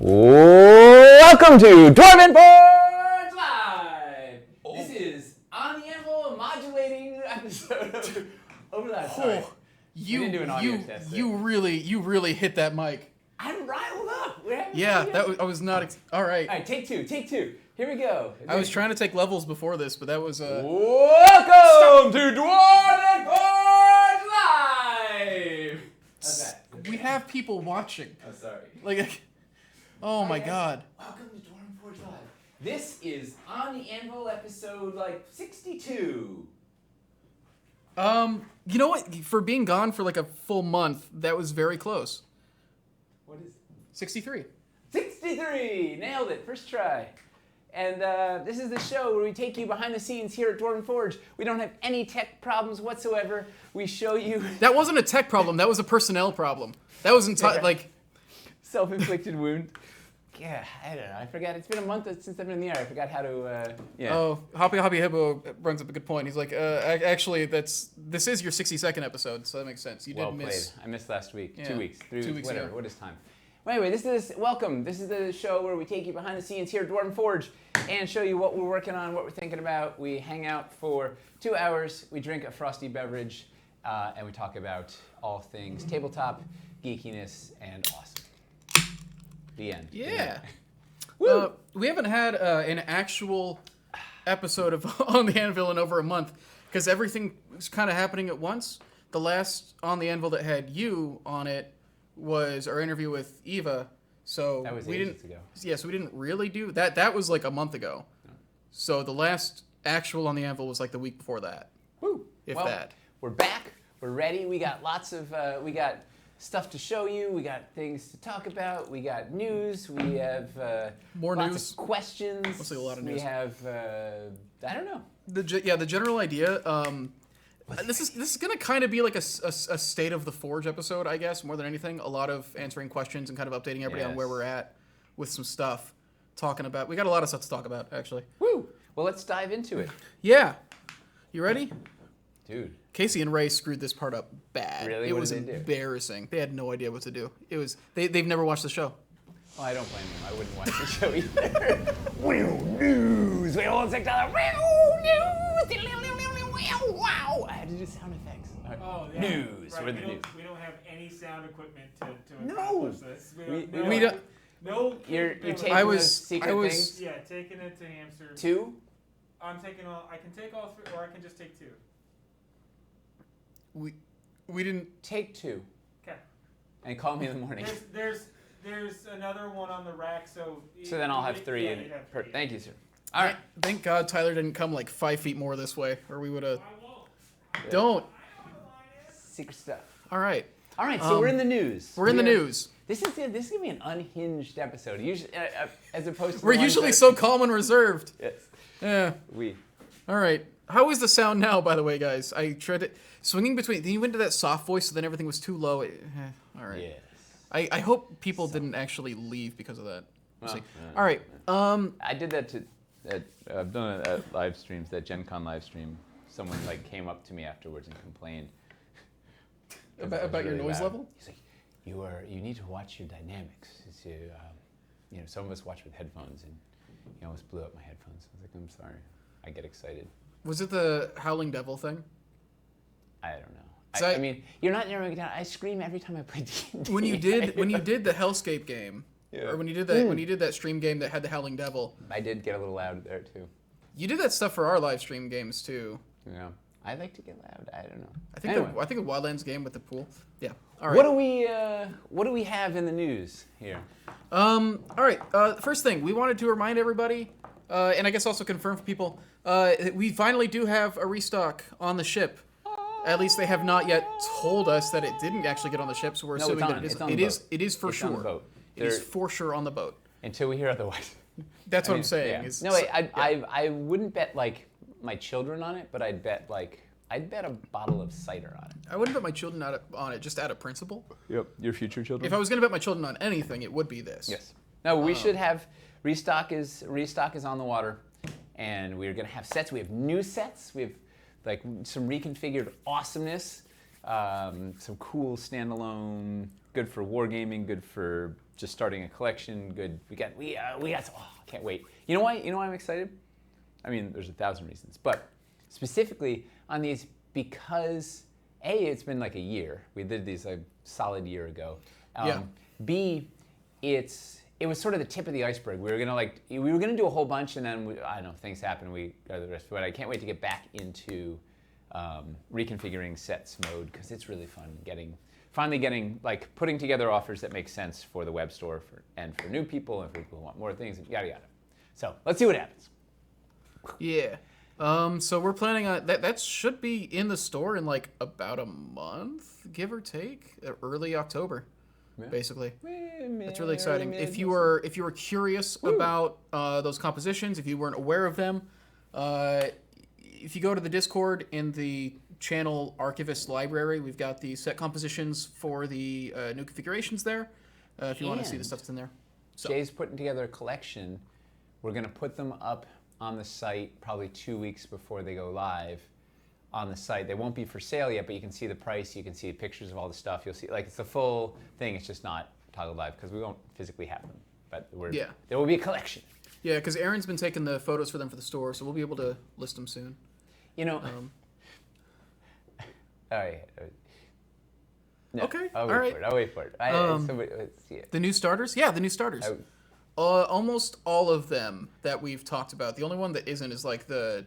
Welcome to Dwarvenforge Live! Oh. This is on the Anvil modulating episode of Overlap. Sorry. You didn't do an audio test there. you really hit that mic. I'm riled up. I was not. All right. All right, take two. Here we go. I was trying to take levels before this, but that was. Welcome to Dwarvenforge Live! How's that? We have people watching. Oh, sorry. Oh my God. Welcome to Dwarvenforge Live. This is on the Anvil episode 62. You know what? For being gone for a full month, that was very close. What is it? 63. 63! Nailed it. First try. And this is the show where we take you behind the scenes here at Dwarvenforge. We don't have any tech problems whatsoever. We show you... That wasn't a tech problem. That was a personnel problem. That was Self-inflicted wound. Yeah, I don't know. I forgot. It's been a month since I've been in the air. I forgot how to... yeah. Oh, Hoppy Hippo brings up a good point. He's like, actually, this is your 60-second episode, so that makes sense. You did miss... Played. I missed last week. Yeah. 2 weeks. 2 weeks, whatever. yeah. What is time? Well, anyway, welcome. This is the show where we take you behind the scenes here at Dwarvenforge and show you what we're working on, what we're thinking about. We hang out for 2 hours. We drink a frosty beverage, and we talk about all things tabletop, geekiness, and awesome. The end. Yeah. We haven't had an actual episode of On the Anvil in over a month because everything was kind of happening at once. The last On the Anvil that had you on it was our interview with Eva. So that was we ages ago. Yeah, so we didn't really do that. That was a month ago. Oh. So the last actual On the Anvil was the week before that. Woo! Well, that. We're back. We're ready. We got lots of stuff to show you. We got things to talk about. We got news. We have more lots news. Of questions. Mostly a lot of news. We have I don't know. The general idea. This is gonna kind of be a state of the Forge episode, I guess, more than anything. A lot of answering questions and kind of updating everybody on where we're at with some stuff. We got a lot of stuff to talk about, actually. Woo! Well, let's dive into it. Yeah. You ready? Dude. Casey and Ray screwed this part up bad. Really? It what was did they do? embarrassing. They had no idea what to do. It was they've never watched the show. Well, I don't blame them. I wouldn't watch the show either. News. Wait, hold on a second. News. Wow. I had to do sound effects. Right. Oh, yeah. News. Right. We're the news. We don't have any sound equipment to No. accomplish this. We don't. No. You're taking I those was- secret things. Yeah, taking it to Hamster. 2? I'm taking all. I can take all 3, or I can just take 2. We didn't Take 2. Okay. And call me in the morning. There's another one on the rack, so. So then I'll have 3. Yeah, you'd have 3. Thank you, sir. All right. Thank God Tyler didn't come 5 feet more this way, or we would have. I won't. Don't. Secret stuff. All right. All right. So we're in the news. We're in the news. This is gonna be an unhinged episode. Usually, as opposed to. We're usually so calm and reserved. Yes. Yeah. All right. How is the sound now, by the way, guys? I tried it swinging between. Then you went to that soft voice, so then everything was too low. All right. Yes. I hope people didn't actually leave because of that. Well, all right. I did that I've done it at live streams. That Gen Con live stream. Someone came up to me afterwards and complained About your noise level. He's like, you need to watch your dynamics. Some of us watch with headphones, and he almost blew up my headphones. I was like, I'm sorry. I get excited. Was it the Howling Devil thing? I don't know. I mean, you're not narrowing it down. I scream every time I play D&D. When you did the Hellscape game, or when you did that stream game that had the Howling Devil, I did get a little loud there too. You did that stuff for our live stream games too. Yeah, I like to get loud. I don't know. I think a Wildlands game with the pool. Yeah. All right. What do we have in the news here? All right. First thing, we wanted to remind everybody, and I guess also confirm for people, we finally do have a restock on the ship. At least they have not yet told us that it didn't actually get on the ship, so we're assuming that it is for sure. On the boat. It is for sure on the boat. Until we hear otherwise. That's what I'm saying. Yeah. No, wait, I wouldn't bet my children on it, but I'd bet a bottle of cider on it. I wouldn't bet my children on it just out of principle. Yep, your future children. If I was going to bet my children on anything, it would be this. Yes. No, we should have restock is on the water, and we're going to have sets. We have new sets. We have some reconfigured awesomeness, some cool standalone, good for wargaming, good for just starting a collection. Good. We got. Oh, can't wait. You know why? You know why I'm excited? I mean, there's 1,000 reasons, but specifically on these because it's been like a year. We did these a solid year ago. B, it was sort of the tip of the iceberg. We were gonna do a whole bunch, and then I don't know, things happened. We got the rest. But I can't wait to get back into reconfiguring sets mode because it's really fun finally getting like putting together offers that make sense for the web store and for new people and for people who want more things and yada yada. So let's see what happens. Yeah. So we're planning on that should be in the store in like about a month, give or take, early October, basically. That's really exciting. If you were curious about those compositions, if you weren't aware of them, if you go to the Discord in the channel Archivist Library, we've got the set compositions for the new configurations there. If you want to see the stuff that's in there. So. Jay's putting together a collection. We're going to put them up on the site probably 2 weeks before they go live on the site. They won't be for sale yet, but you can see the price. You can see pictures of all the stuff. You'll see, like, it's a full thing. It's just not toggled live because we won't physically have them. But there will be a collection. Yeah, because Aaron's been taking the photos for them for the store, so we'll be able to list them soon. You know. All right. No, okay. I'll wait for it. The new starters? Yeah, the new starters. Almost all of them that we've talked about. The only one that isn't is like the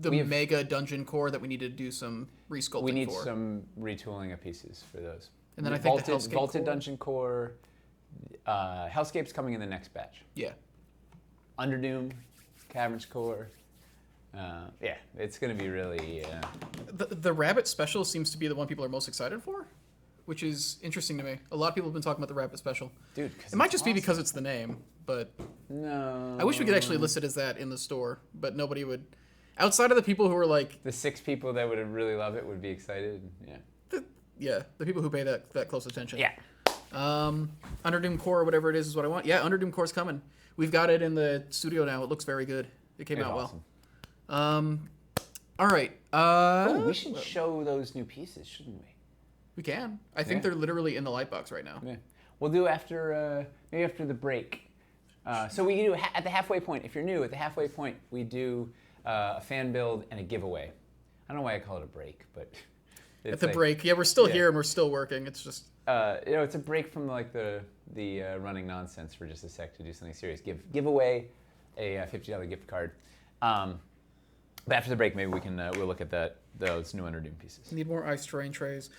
mega dungeon core that we need to do some resculpting for. We need some retooling of pieces for those. And then I think the Hellscape Vaulted core. dungeon core. Hellscape's coming in the next batch. Yeah. Underdoom, Caverns core. It's going to be really... The Rabbit Special seems to be the one people are most excited for, which is interesting to me. A lot of people have been talking about the Rabbit Special. Dude, it might just be because it's the name, but... No. I wish we could actually list it as that in the store, but nobody would... Outside of the people who are like... The 6 people that would really love it would be excited, yeah. The people who pay that close attention. Yeah. Underdoom Core or whatever it is what I want. Yeah, Underdoom Core's coming. We've got it in the studio now. It looks very good. It came out awesome. Well. All right. We should show those new pieces, shouldn't we? We can. I think they're literally in the lightbox right now. Yeah. We'll do maybe after the break. So we do at the halfway point. If you're new, at the halfway point, we do a fan build and a giveaway. I don't know why I call it a break, but it's at the break. Yeah, we're still here and we're still working. It's just it's a break from like the running nonsense for just a sec to do something serious. Give away a $50 gift card. But after the break, maybe we can we'll look at those new Underdoom pieces. Need more ice terrain trays.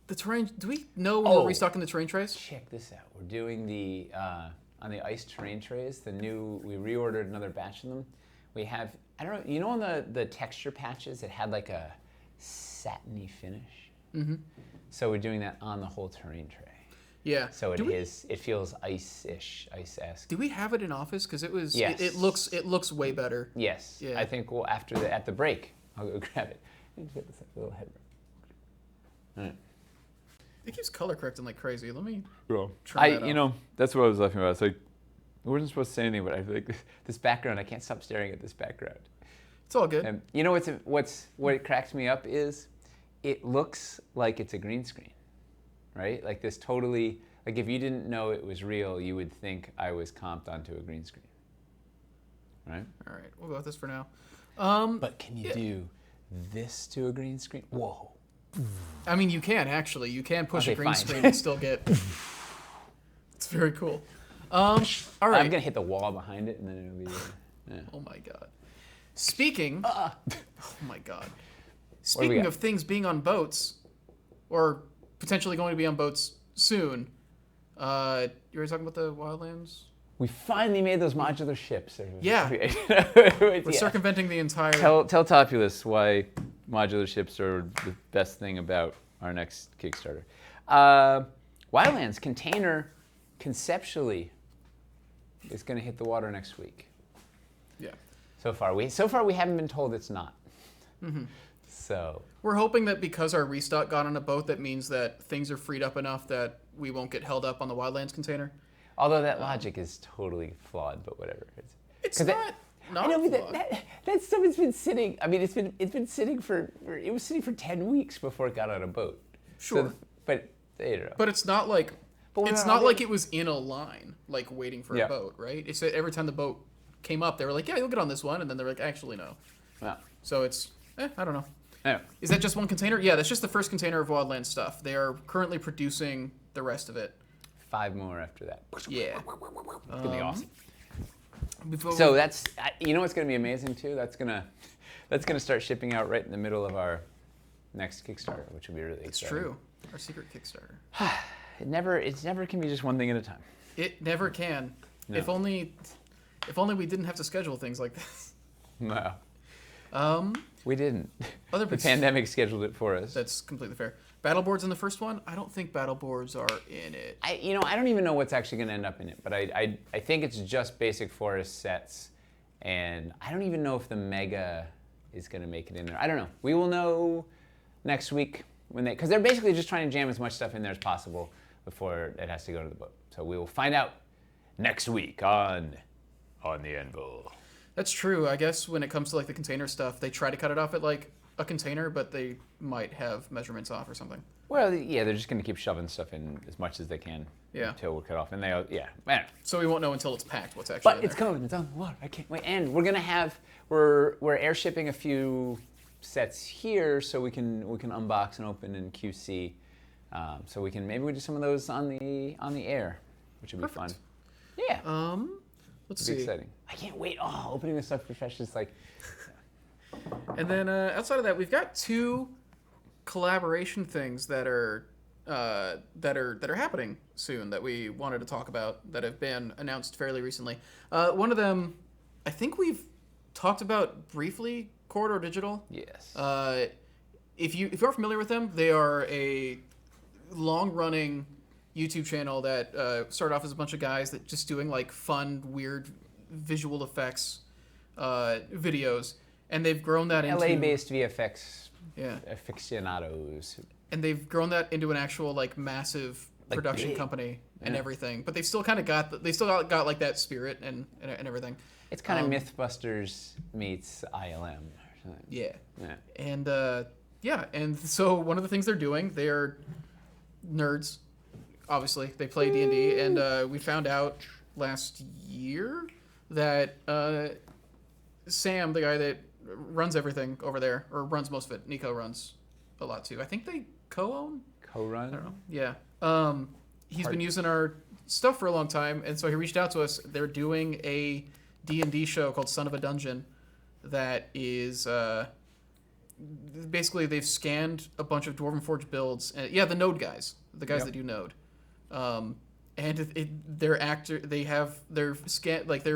The terrain. Do we know when we're restocking the terrain trays? Check this out. We're doing the on the ice terrain trays. We reordered another batch of them. We have on the texture patches it had like a satiny finish. Mm-hmm. So we're doing that on the whole terrain tray. Yeah. So it feels ice-esque. Do we have it in office? Because it was. Yes. It looks way better. Yes. Yeah. I think at the break, I'll go grab it. Let's get this little headroom. All right. It keeps color correcting like crazy. Let me. Try that out. That's what I was laughing about. It's like I wasn't supposed to say anything, but I feel like this background. I can't stop staring at this background. It's all good. And what cracks me up is, it looks like it's a green screen. Right? Like this totally, like if you didn't know it was real, you would think I was comped onto a green screen. Right? All right, we'll go with this for now. But can you do this to a green screen? Whoa. I mean, you can actually. You can push a green screen and still get... It's very cool. All right. I'm going to hit the wall behind it and then it'll be... Yeah. Oh my God. Speaking... Oh my God. Speaking of things being on boats, or... potentially going to be on boats soon. You were talking about the Wildlands? We finally made those modular ships. Yeah. We're circumventing the entire... Tell Topulus why modular ships are the best thing about our next Kickstarter. Wildlands container, conceptually, is going to hit the water next week. Yeah. So far we haven't been told it's not. Mm-hmm. So... We're hoping that because our restock got on a boat, that means that things are freed up enough that we won't get held up on the Wildlands container. Although that logic is totally flawed, but whatever. It's not I know flawed. That stuff has been sitting. I mean, it was sitting for 10 weeks before it got on a boat. Sure. So, but But it's not like But it's not like it was in a line, like waiting for a boat, right? It's that every time the boat came up, they were like, yeah, you'll get on this one. And then they're like, actually, no. Yeah. So it's, I don't know. Anyway. Is that just one container? Yeah, that's just the first container of Wildlands stuff. They are currently producing the rest of it. 5 more after that. Yeah. It's gonna be awesome. Before So that's, you know what's gonna be amazing too? That's gonna start shipping out right in the middle of our next Kickstarter, which will be really it's exciting. true. Our secret Kickstarter. It never can be just one thing at a time. It never can. No. If only we didn't have to schedule things like this. No. We didn't. Other The pandemic scheduled it for us. That's completely fair. Battle boards in the first one? I don't think battle boards are in it. I don't even know what's actually going to end up in it, but I think it's just basic forest sets, and I don't even know if the mega is going to make it in there. I don't know. We will know next week because they're basically just trying to jam as much stuff in there as possible before it has to go to the boat. So we will find out next week on the Anvil. That's true. I guess when it comes to like the container stuff, they try to cut it off at like a container, but they might have measurements off or something. Well, yeah, they're just going to keep shoving stuff in as much as they can until we're cut off. And man. So we won't know until it's packed what's actually in But it's there. coming. It's on the water. I can't wait. And we're going to have, we're air shipping a few sets here so we can unbox and open in QC. So we can, maybe we do some of those on the air, which would be fun. Yeah. Let's It'd be see. exciting. I can't wait. Oh, opening this up for fresh is like. And then outside of that, we've got 2 collaboration things that are happening soon that we wanted to talk about that have been announced fairly recently. One of them, I think we've talked about briefly. Corridor Digital. Yes. If you're familiar with them, they are a long-running YouTube channel that started off as a bunch of guys that just doing like fun, weird visual effects videos, and they've grown that into LA-based VFX yeah aficionados. and they've grown that into an actual like massive Like production big. company and Yeah. everything. But they've still kind of got got like that spirit and everything. It's kind of MythBusters meets ILM. Or something. Yeah. Yeah. And and so one of the things they're doing, they're nerds. Obviously, they play D&D, and we found out last year that Sam, the guy that runs everything over there, or runs most of it, Nico runs a lot too. I think they co-own? Co-run? I don't know. Yeah. He's been using our stuff for a long time, and so he reached out to us. They're doing a D&D show called Son of a Dungeon that is... basically, they've scanned a bunch of Dwarvenforge builds. The Node guys. The guys that do Node. And they're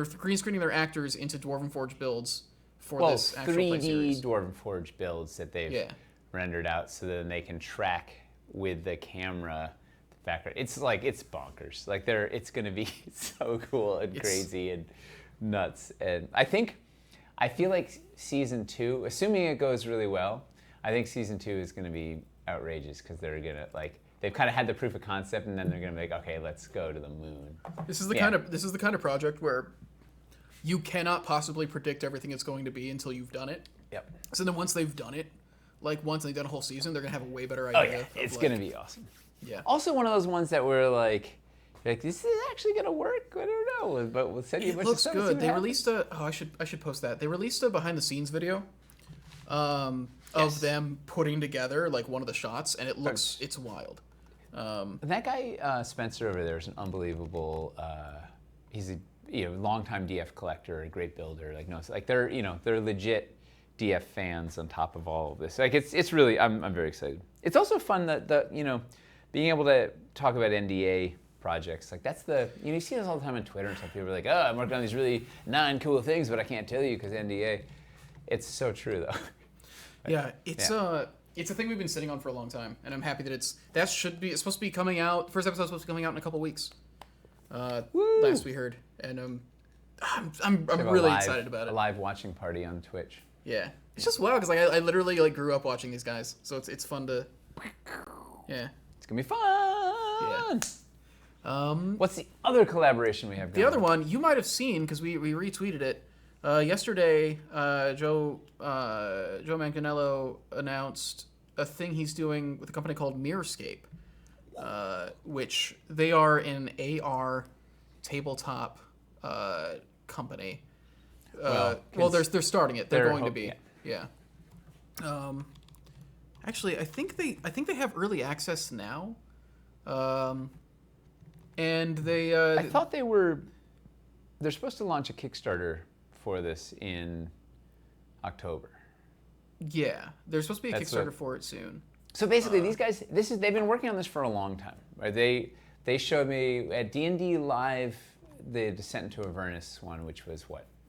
green screening their actors into Dwarvenforge builds for this actual play 3D series. Dwarvenforge builds that they've rendered out so then they can track with the camera the background. It's bonkers. Like it's gonna be so cool and crazy and nuts. And I feel like season 2, assuming it goes really well, I think season 2 is gonna be outrageous because they're gonna they've kind of had the proof of concept, and then they're gonna be like, okay, let's go to the moon. This is the kind of project where you cannot possibly predict everything it's going to be until you've done it. Yep. So then once they've done it, once they've done a whole season, they're gonna have a way better Oh idea. yeah, it's gonna be awesome. Yeah. Also, one of those ones that were like, this is actually gonna work. I don't know, but we'll send you a bunch of stuff. It looks good. They released I should post that. They released a behind the scenes video, of them putting together like one of the shots, and it's wild. That guy Spencer over there is an unbelievable. He's a longtime DF collector, a great builder. They're legit DF fans on top of all of this. It's really I'm very excited. It's also fun that being able to talk about NDA projects. Like that's you see this all the time on Twitter and stuff. People are like, oh, I'm working on these really non-cool things, but I can't tell you because NDA. It's so true though. Yeah, it's a thing we've been sitting on for a long time, and I'm happy that it's supposed to be coming out. First episode's supposed to be coming out in a couple weeks. Last we heard, and I'm really excited about it. A live watching party on Twitch. Yeah, it's just wild because I literally grew up watching these guys, so it's fun to. Yeah. It's gonna be fun. Yeah. What's the other collaboration we have going The other one you might have seen because we retweeted it yesterday. Joe Manganiello announced a thing he's doing with a company called Mirrorscape, which they are an AR tabletop company. Well, they're starting it. They're going to be. Yeah. Actually, I think they have early access now. And they. I thought they're supposed to launch a Kickstarter for this in October. Yeah, there's supposed to be a Kickstarter for it soon. So basically, these guys, they've been working on this for a long time. Right? They showed me at D&D Live the Descent into Avernus one, which was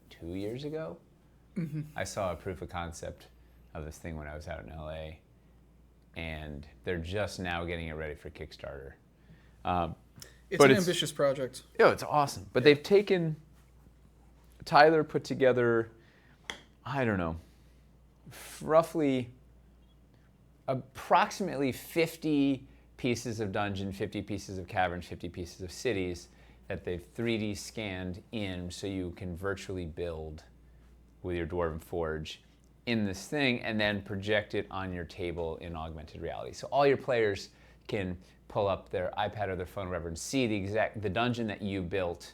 2 years ago. Mm-hmm. I saw a proof of concept of this thing when I was out in LA, and they're just now getting it ready for Kickstarter. It's an ambitious project. Yeah, it's awesome. But they've taken, Tyler put together, I don't know, roughly approximately 50 pieces of dungeon, 50 pieces of cavern, 50 pieces of cities that they've 3D scanned in so you can virtually build with your Dwarvenforge in this thing and then project it on your table in augmented reality. So all your players can pull up their iPad or their phone or whatever and see the dungeon that you built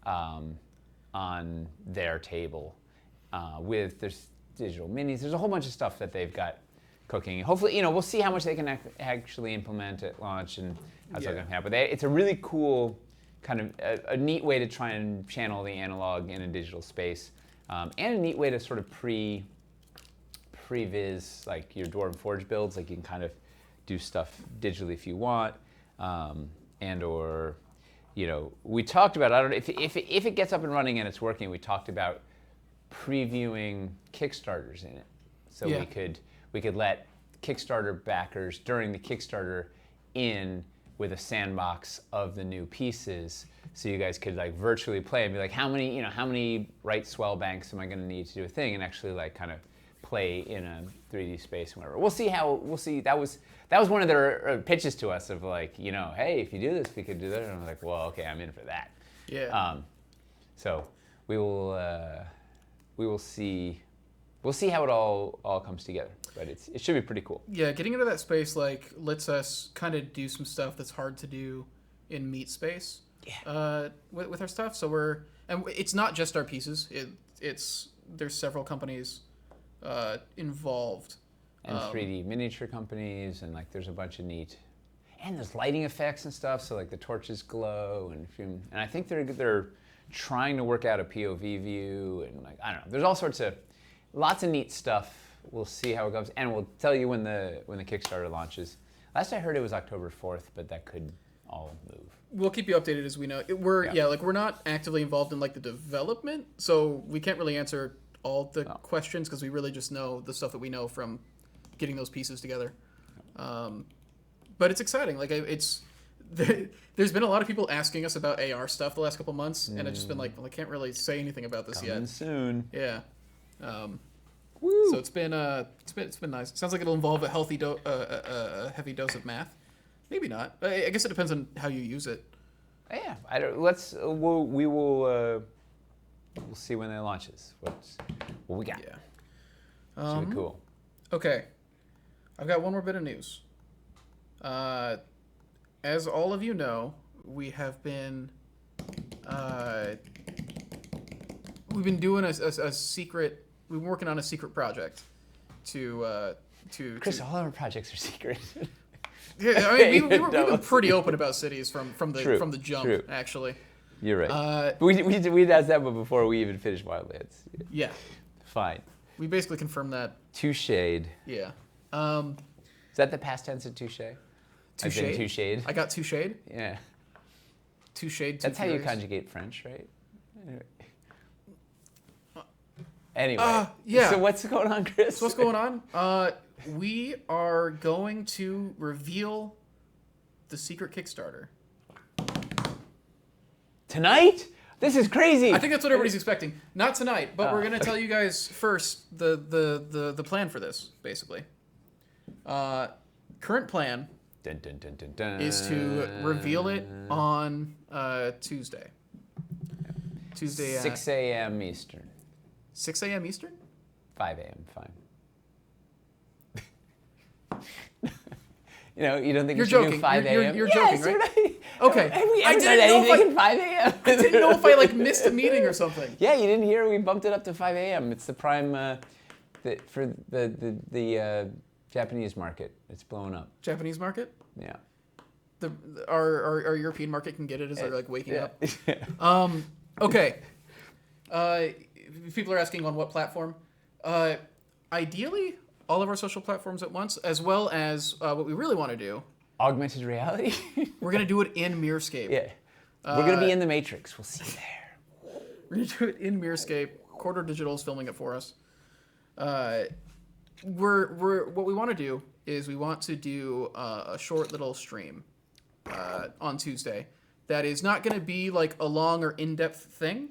on their table there's digital minis. There's a whole bunch of stuff that they've got cooking. Hopefully, we'll see how much they can actually implement at launch and how it's going to happen. But it's a really cool kind of a neat way to try and channel the analog in a digital space, and a neat way to sort of previs like your Dwarvenforge builds. Like you can kind of do stuff digitally if you want, and or we talked about, I don't know if it gets up and running and it's working. We talked about previewing Kickstarters in it, so we could let Kickstarter backers during the Kickstarter in with a sandbox of the new pieces, so you guys could like virtually play and be like, how many right swell banks am I going to need to do a thing, and actually like kind of play in a 3D space and whatever. We'll see. That was one of their pitches to us of like, hey, if you do this, we could do that. And I'm like, well, okay, I'm in for that. Yeah. So we will see. We'll see how it all comes together, but it should be pretty cool. Yeah, getting into that space lets us kind of do some stuff that's hard to do in meat space. Yeah. With our stuff, so it's not just our pieces. There's several companies involved. And 3D miniature companies, and like there's a bunch of neat, and there's lighting effects and stuff. So like the torches glow, and I think they're trying to work out a POV view, and like I don't know. There's all sorts of lots of neat stuff. We'll see how it goes, and we'll tell you when the Kickstarter launches. Last I heard it was October 4th, but that could all move. We'll keep you updated as we know. We're not actively involved in like the development, so we can't really answer all the questions because we really just know the stuff that we know from getting those pieces together. But it's exciting. Like there's been a lot of people asking us about AR stuff the last couple months, and I've just been like, well, I can't really say anything about this Coming yet. soon. Yeah. Woo. So it's been nice. It sounds like it'll involve a heavy dose of math. Maybe not. I guess it depends on how you use it. Yeah. We'll see when it launches. What we got. Yeah. Should be cool. Okay. I've got one more bit of news. As all of you know, we have been we've been doing a secret. We've been working on a secret project to Chris, all our projects are secret. Yeah, I mean, we've been pretty open about cities from the jump. True. Actually. You're right. We'd asked that one before we even finished Wildlands. Yeah. Fine. We basically confirmed that. Touche'd. Yeah. Is that the past tense of touche? Touche. I've been touche'd. I got touche'd. Yeah. Touche'd. That's how you conjugate French, right? Anyway. Yeah. So what's going on, Chris? So what's going on? We are going to reveal the secret Kickstarter. Tonight? This is crazy. I think that's what everybody's expecting. Not tonight, but we're going to tell you guys first the plan for this, basically. Current plan dun, dun, dun, dun, dun. is to reveal it on Tuesday. Tuesday at 6 a.m. Eastern. 6 a.m. Eastern? 5 a.m. Fine. You know, you don't think You're we should joking. do 5 a.m.? You're Yes, joking, right? we're not- Okay. Have we I ever didn't done know if anything at 5 a.m.? I didn't know if I like missed a meeting or something. Yeah, you didn't hear we bumped it up to 5 a.m. It's the prime for the Japanese market. It's blowing up. Japanese market? Yeah. Our European market can get it as they're like waking Yeah. up. Okay. People are asking on what platform. Ideally, all of our social platforms at once, as well as what we really want to do. Augmented reality? We're gonna do it in Mirrorscape. Yeah. We're going to be in the Matrix. We'll see you there. We're gonna do it in Mirrorscape. Quarter Digital is filming it for us. What we want to do is we want to do a short little stream on Tuesday. That is not going to be like a long or in-depth thing.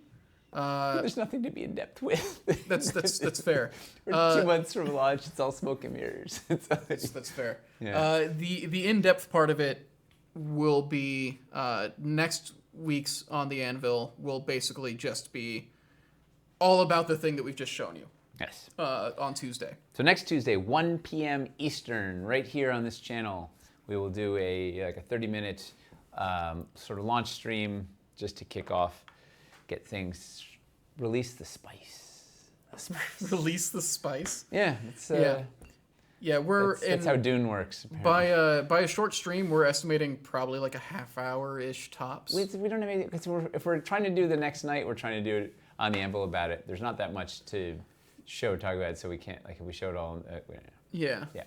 There's nothing to be in depth with. That's fair. We're 2 months from launch. It's all smoke and mirrors. That's fair. Yeah. The in-depth part of it will be next week's on the Anvil will basically just be all about the thing that we've just shown you. Yes. On Tuesday. So next Tuesday, 1 p.m. Eastern, right here on this channel, we will do a 30-minute sort of launch stream just to kick off, get things, release the spice. Release the spice. Yeah, it's Yeah, that's how Dune works. By a short stream, we're estimating probably like a half hour-ish tops. We don't have any, because if we're trying to do the next night, we're trying to do it on the Anvil about it. There's not that much to talk about, so we can't, like, if we show it all. Yeah. Yeah.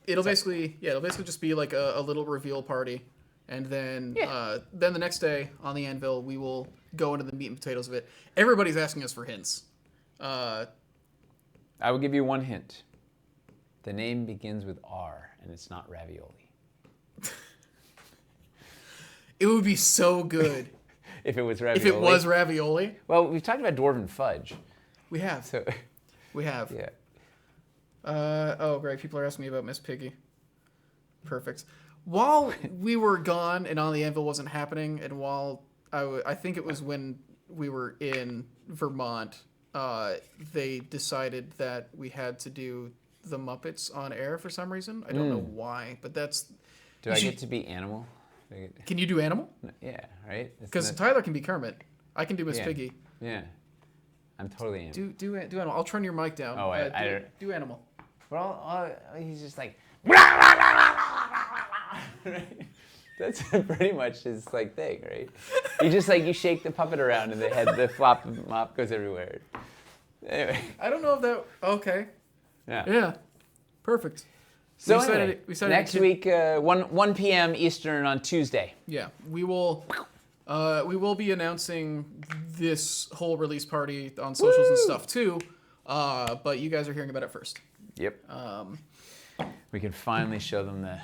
It'll basically just be like a little reveal party, and then the next day on the Anvil we will go into the meat and potatoes of it. Everybody's asking us for hints. I will give you one hint. The name begins with R, and it's not ravioli. It would be so good if it was ravioli. if it was ravioli. Well, we've talked about Dwarven fudge. We have. So. We have. Yeah. Oh, great. People are asking me about Miss Piggy. Perfect. While we were gone and on the Anvil wasn't happening, and while I think it was when we were in Vermont, they decided that we had to do the Muppets on air for some reason. I don't know why, but that's... Do I get to be animal? Can you do animal? Yeah, right? Because Tyler can be Kermit. I can do Miss Piggy. Yeah. I'm totally animal. Do animal. I'll turn your mic down. Oh, do animal. Well, he's just like... That's pretty much his like thing, right? You just like, you shake the puppet around and the flop mop goes everywhere. Anyway. I don't know if that... Okay. Yeah. Perfect. So we decided next week, 1 p.m. Eastern on Tuesday. Yeah, we will be announcing this whole release party on socials and stuff too, but you guys are hearing about it first. Yep. We can finally show them the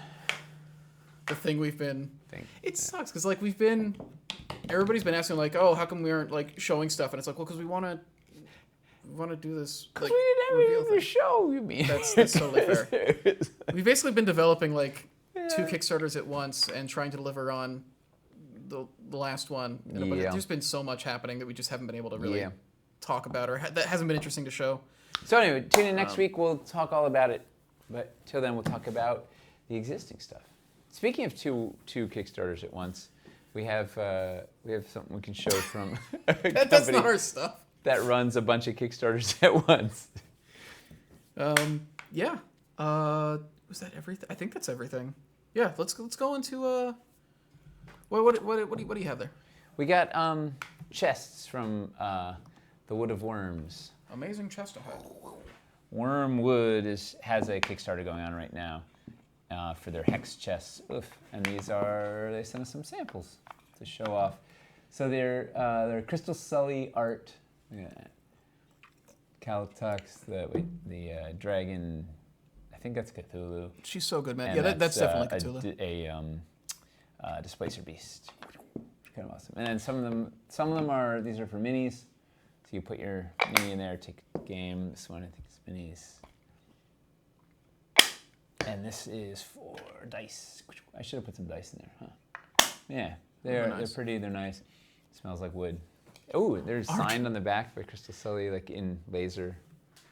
thing we've been... It sucks, because like everybody's been asking like, oh, how come we aren't like showing stuff? And it's like, well, because we want to do this. Because like, we didn't have the show, you mean? That's totally fair. We've basically been developing like 2 Kickstarters at once and trying to deliver on the last one. But there's been so much happening that we just haven't been able to really talk about, or that hasn't been interesting to show. So anyway, tune in next week. We'll talk all about it. But till then, we'll talk about the existing stuff. Speaking of two Kickstarters at once, we have something we can show from a That's not our stuff. That runs a bunch of Kickstarters at once. Yeah. Was that everything? I think that's everything. Yeah. Let's go into what do you have there? We got chests from the Wood of Worms. Amazing chest ahead. Wormwood has a Kickstarter going on right now for their Hex Chests. Oof. And they sent us some samples to show off. So they're Crystal Sully art. Kaltux, the dragon, I think that's Cthulhu. She's so good, man. And Yeah, that's definitely Cthulhu. A Displacer Beast. Kind of awesome. And then some of them these are for minis. So you put your mini in there, take a game. This one I think is minis. And this is for dice. I should have put some dice in there, huh? Yeah, they're pretty, they're nice. Smells like wood. Oh, there's signed on the back by Crystal Sully, like in laser.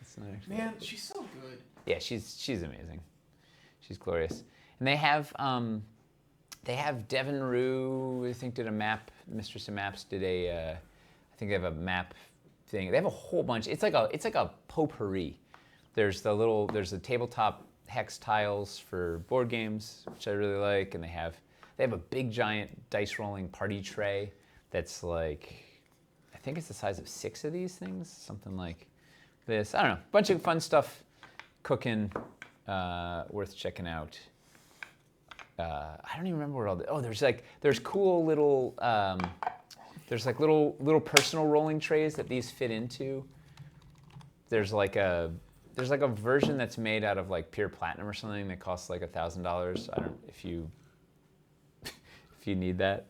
It's not actually. Man, she's so good. Yeah, she's amazing. She's glorious. And they have Devin Rue, I think, did a map. Mistress of Maps did I think they have a map thing. They have a whole bunch. It's like a potpourri. There's the tabletop hex tiles for board games, which I really like, and they have a big giant dice rolling party tray that's like, I think it's the size of 6 of these things, something like this. I don't know, bunch of fun stuff cooking, worth checking out. I don't even remember what all there's cool little there's like little personal rolling trays that these fit into. There's like a version that's made out of like pure platinum or something that costs like $1,000. I don't if you need that.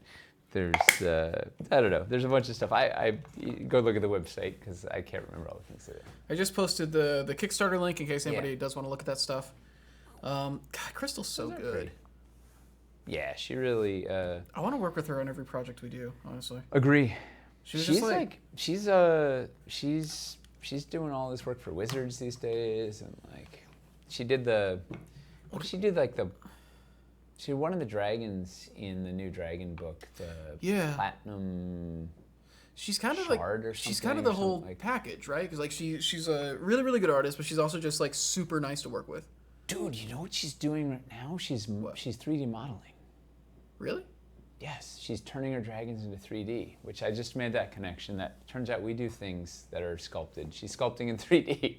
There's I don't know. There's a bunch of stuff. I go look at the website because I can't remember all the things that are. I just posted the Kickstarter link in case anybody does want to look at that stuff. God, Crystal's so good. Pretty. Yeah, she really. I want to work with her on every project we do. Honestly. Agree. She's doing all this work for Wizards these days, and like she did she did one of the dragons in the new dragon book, the platinum. She's kind of the whole package, right? Because like she's a really, really good artist, but she's also just like super nice to work with. Dude, you know what she's doing right now? She's 3D modeling. Really? Yes, she's turning her dragons into 3D, which I just made that connection. That turns out we do things that are sculpted. She's sculpting in 3D.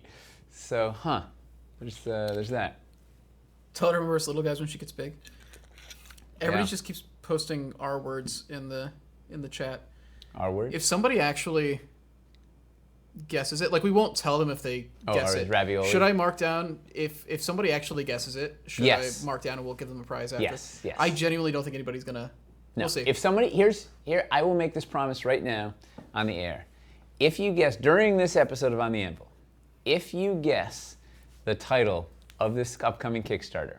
So, there's that. Tell her to remember us little guys when she gets big. Everybody just keeps posting R words in the chat. R word? If somebody actually guesses it, like we won't tell them if they guess it. Ravioli. Should I mark down if somebody actually guesses it? Should I mark down and we'll give them a prize after? Yes. I genuinely don't think anybody's gonna. No. We'll see. If somebody here, I will make this promise right now on the air. If you guess during this episode of On the Anvil, if you guess the title of this upcoming Kickstarter,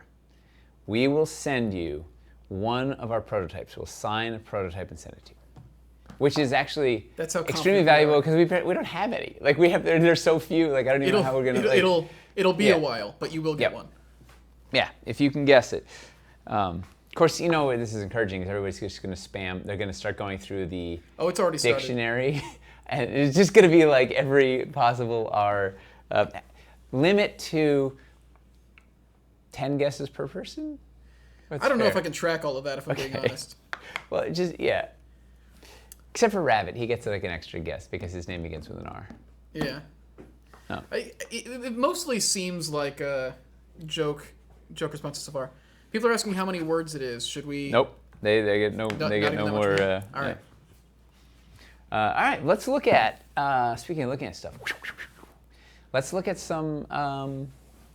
we will send you one of our prototypes. We'll sign a prototype and send it to you. Which is actually extremely valuable because we don't have any. Like there's so few. Like I don't even know how we're gonna. It'll be a while, but you will get one. Yeah, if you can guess it. Of course, you know this is encouraging because everybody's just going to spam. They're going to start going through the it's already dictionary, and it's just going to be like every possible R. Limit to 10 guesses per person. I don't know if I can track all of that if I'm being honest. Well, except for Rabbit, he gets like an extra guess because his name begins with an R. Yeah. Oh. It mostly seems like a joke responses so far. People are asking how many words it is. Should we? Nope. They get no more. All right. All right. Let's look at. Speaking of looking at stuff, let's look at some. Oh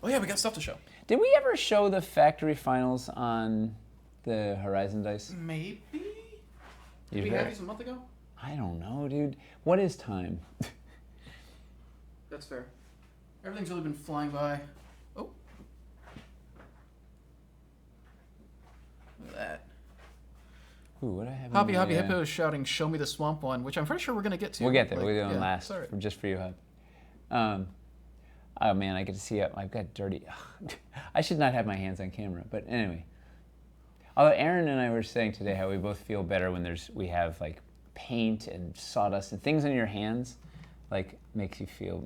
yeah, we got stuff to show. Did we ever show the factory finals on the Horizon dice? Maybe. Did we have these a month ago? I don't know, dude. What is time? That's fair. Everything's really been flying by. Oh. Look at that. Ooh, what do I have? Hobby Hippo is shouting, "Show me the swamp one," which I'm pretty sure we're gonna get to. We'll get there. We'll do it last, just for you, Hub. Oh man, I get to see it. I've got dirty. I should not have my hands on camera, but anyway. Although Aaron and I were saying today how we both feel better when we have like paint and sawdust and things on your hands, like makes me feel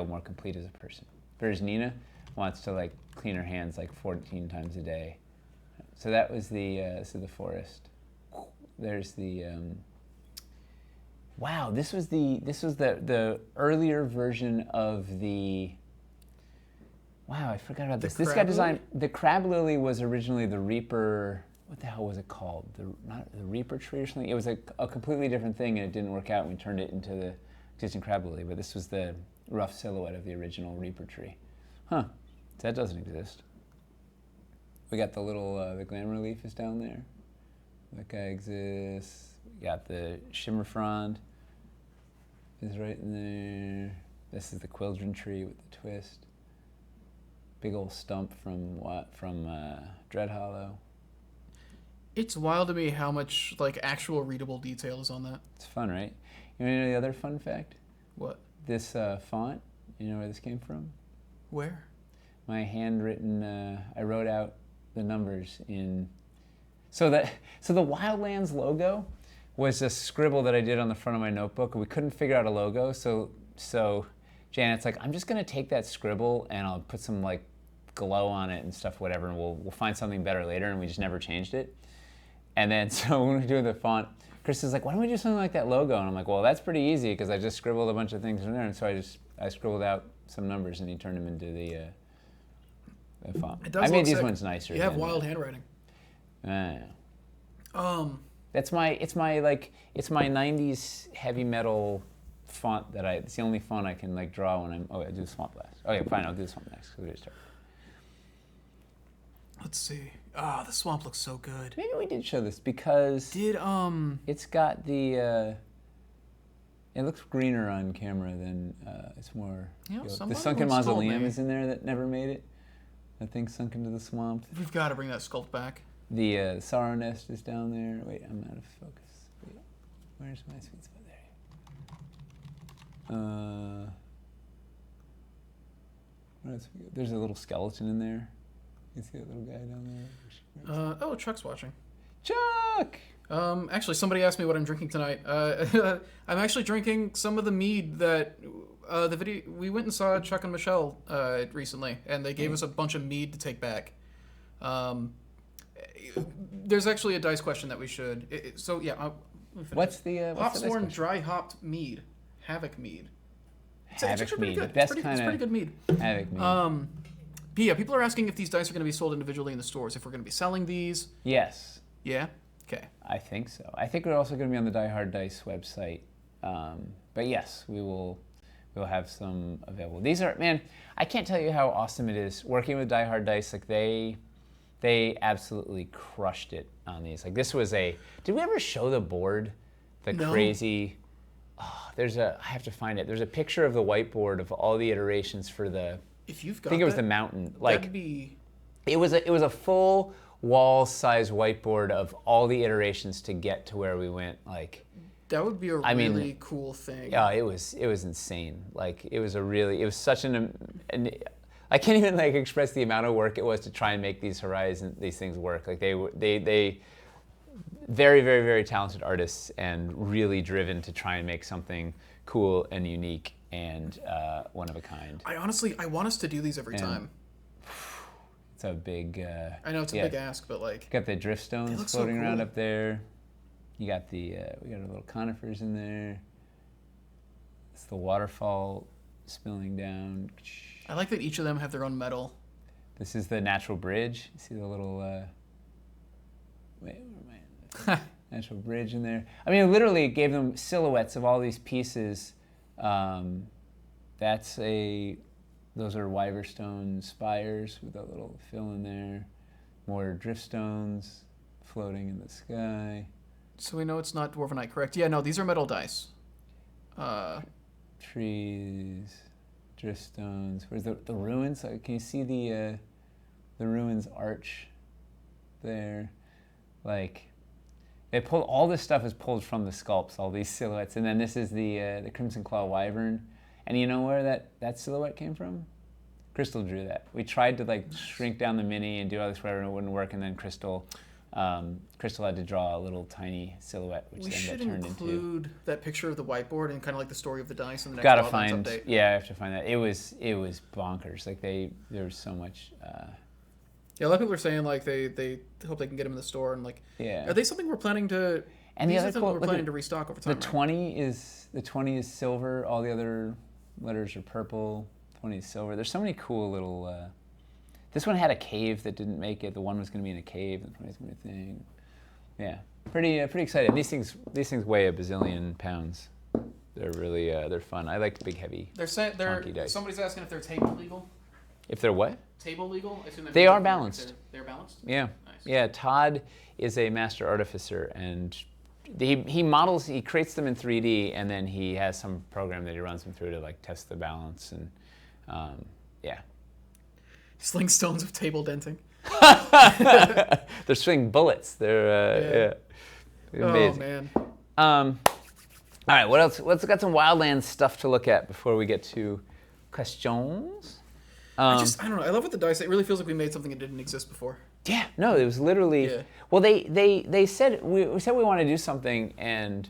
more complete as a person. Whereas Nina wants to like clean her hands like 14 times a day. So that was the forest. There's the wow. This was the earlier version of the. Wow, I forgot about this. This guy designed the crab lily. Was originally the Reaper. What the hell was it called? Not the Reaper tree or something. It was a completely different thing, and it didn't work out. And we turned it into the existing crab lily. But this was the rough silhouette of the original Reaper tree. Huh? That doesn't exist. We got the little the glamour leaf is down there. That guy exists. We got the shimmer frond. Is right in there. This is the quildren tree with the twist. Big old stump from Dread Hollow. It's wild to me how much like actual readable detail is on that. It's fun, right? You want to know the other fun fact? What? This font. You know where this came from? Where? My handwritten. I wrote out the numbers in. So the Wildlands logo was a scribble that I did on the front of my notebook. We couldn't figure out a logo, so Janet's like, I'm just gonna take that scribble and I'll put some like glow on it and stuff, whatever, and we'll find something better later. And we just never changed it. And then so when we were doing the font, Chris is like, why don't we do something like that logo? And I'm like, well, that's pretty easy because I just scribbled a bunch of things in there. And so I scribbled out some numbers and he turned them into the font. It does I made look these sick. ones nicer. You have wild handwriting. It's my 90s heavy metal font that it's the only font I can like draw when I do the swamp last. Okay, fine, I'll do the swamp next. Let's see. Ah, the swamp looks so good. Maybe we did show this because it's got the it looks greener on camera than it's more. The sunken mausoleum is in there that never made it. I think sunk into the swamp. We've got to bring that sculpt back. The sorrow nest is down there. Wait, I'm out of focus. Wait, where's my sweet spot? There. There's a little skeleton in there. You see that little guy down there? Oh, Chuck's watching. Chuck! Actually, somebody asked me what I'm drinking tonight. I'm actually drinking some of the mead that the video we went and saw Chuck and Michelle recently, and they gave us a bunch of mead to take back. There's actually a dice question that we should. What's the Hopsworn dry hopped mead, Havoc mead. Havoc mead, the It's best pretty good mead. Havoc mead. But yeah, people are asking if these dice are going to be sold individually in the stores. If we're going to be selling these. Yes. Yeah. Okay. I think so. I think we're also going to be on the Die Hard Dice website. But yes, we'll have some available. These are, man, I can't tell you how awesome it is working with Die Hard Dice. Like they absolutely crushed it on these. Like this was did we ever show the board? No. Crazy. Oh, I have to find it. There's a picture of the whiteboard of all the iterations for the. If you've got, I think it was the mountain. Like that'd be. It was a full wall-size whiteboard of all the iterations to get to where we went. Like that would be a really cool thing. Yeah, it was they Like it was such an I can't even like express the amount of work it was to try and make these things work. Like they very, very, very talented artists and really driven to try and make something cool and unique and one of a kind. I want us to do these every time. It's a big. I know it's a big ask, but like. You got the drift stones floating around up there. You got we got our little conifers in there. It's the waterfall spilling down. I like that each of them have their own metal. This is the natural bridge. You see the little. Wait, where am I? Natural bridge in there. I mean, it literally gave them silhouettes of all these pieces. Those are Wyverstone spires with that little fill in there. More driftstones floating in the sky. So we know it's not Dwarvenite, correct? Yeah, no, these are metal dice. Trees, driftstones. Where's the ruins? Can you see the ruins arch there? Like, they pulled all this stuff is pulled from the sculpts, all these silhouettes, and then this is the Crimson Claw Wyvern. And you know where that silhouette came from? Crystal drew that. We tried to like shrink down the mini and do all this whatever, and it wouldn't work. And then Crystal had to draw a little tiny silhouette, which then got turned into. We should include that picture of the whiteboard and kind of like the story of the dice in the next Gotta Wildlands find. update. Yeah, I have to find that. It was bonkers. Like there was so much. Yeah, a lot of people are saying like they hope they can get them in the store and like. Yeah. Are they something we're planning to? And the other cool, we're planning to restock over time. The 20 is silver. All the other letters are purple. 20 is silver. There's so many cool little. This one had a cave that didn't make it. The one was going to be in a cave. And the 20 is going to be a thing. Yeah, pretty excited. These things weigh a bazillion pounds. They're really they're fun. I like big heavy. Chunky dice. Somebody's asking if they're table legal. If they're what? Table legal. I assume they are balanced. They're balanced. Yeah. Nice. Yeah. Todd is a master artificer, and he creates them in 3D, and then he has some program that he runs them through to like test the balance and yeah. Slingstones of table denting. They're swinging bullets. They're amazing. Oh man. All right, what else? Let's got some Wildlands stuff to look at before we get to questions. I don't know. I love with the dice. It really feels like we made something that didn't exist before. Yeah, no, it was literally. Yeah. Well, they said we said we want to do something, and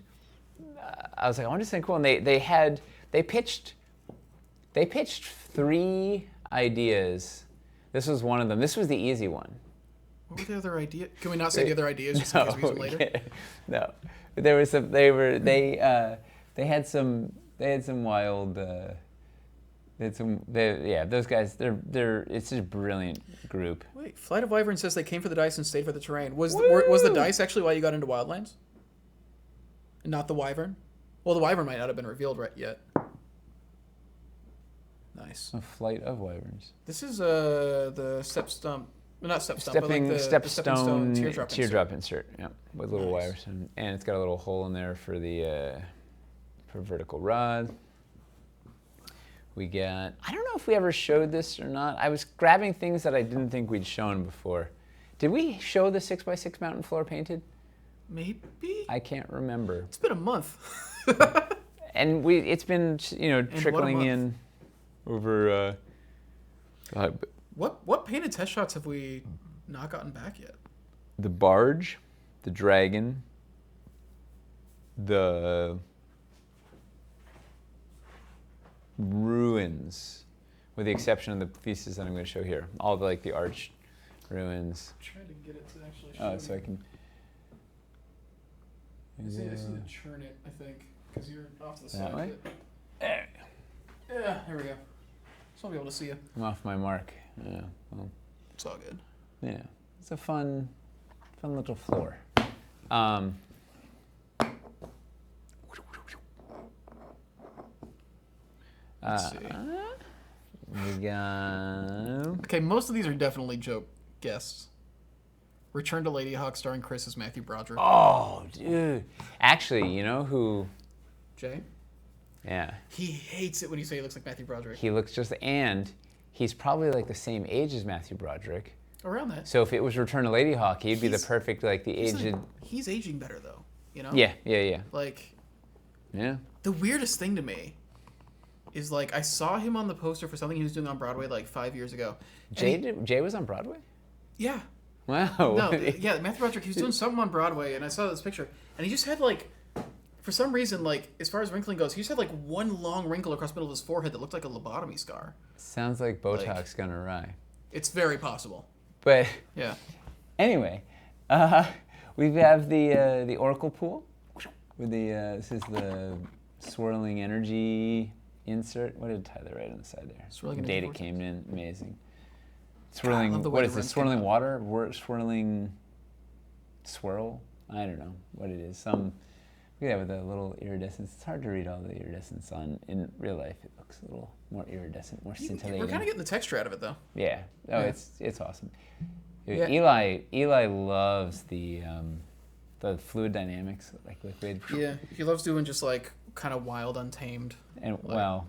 I was like, I want to do something cool, and they pitched 3 ideas. This was one of them. This was the easy one. What were the other ideas? Can we not say the other ideas just in case we use them later? No, but there was some. They had some wild. Those guys. It's just a brilliant group. Wait, Flight of Wyvern says they came for the dice and stayed for the terrain. Was the dice actually why you got into Wildlands? And not the Wyvern? Well, the Wyvern might not have been revealed right yet. Nice. A flight of wyverns. This is the step stump. Well, not step stump, but like the stepping stone teardrop insert. Yeah, with little Nice. wires, and it's got a little hole in there for the for vertical rod. We got. I don't know if we ever showed this or not. I was grabbing things that I didn't think we'd shown before. Did we show the 6x6 mountain floor painted? Maybe? I can't remember. It's been a month. And it's been trickling in over. What painted test shots have we not gotten back yet? The barge, the dragon, the ruins, with the exception of the pieces that I'm going to show here. All the arch ruins. I'm trying to get it to actually show So I can. I just need to churn it, I think, because you're off to the That side. way? There. Yeah, there we go. Just want to be able to see you. I'm off my mark. Yeah, well, It's all good. yeah, it's a fun little floor. Let's see. We got. Okay, most of these are definitely joke guests. Return to Lady Hawk starring Chris as Matthew Broderick. Oh, dude. Actually, you know who? Jay? Yeah. He hates it when you say he looks like Matthew Broderick. He looks and he's probably the same age as Matthew Broderick. Around that. So if it was Return to Lady Hawk, he'd be the perfect, the He's aged. he's aging better, though. You know? Yeah. Yeah. The weirdest thing to me is, I saw him on the poster for something he was doing on Broadway, 5 years ago. Jay was on Broadway? Yeah. Wow. No, yeah, Matthew Broderick, he was doing something on Broadway, and I saw this picture, and he just had, for some reason, as far as wrinkling goes, he just had, one long wrinkle across the middle of his forehead that looked like a lobotomy scar. Sounds like Botox gone awry. It's very possible. But Yeah. anyway, we have the Oracle pool with this is the swirling energy insert. What did Tyler write on the side there? Swirling the energy data vortex. came in, amazing. I Swirling. love the way What the is this? runs came Swirling out. water? Swirling swirl? I don't know what it is. Yeah, with a little iridescence. It's hard to read all the iridescence in real life. It looks a little more iridescent, more scintillating. We're kind of getting the texture out of it, though. Yeah. Oh, Yeah. it's awesome. Yeah. Eli loves the fluid dynamics, liquid. Yeah, he loves doing just, kind of wild, untamed. And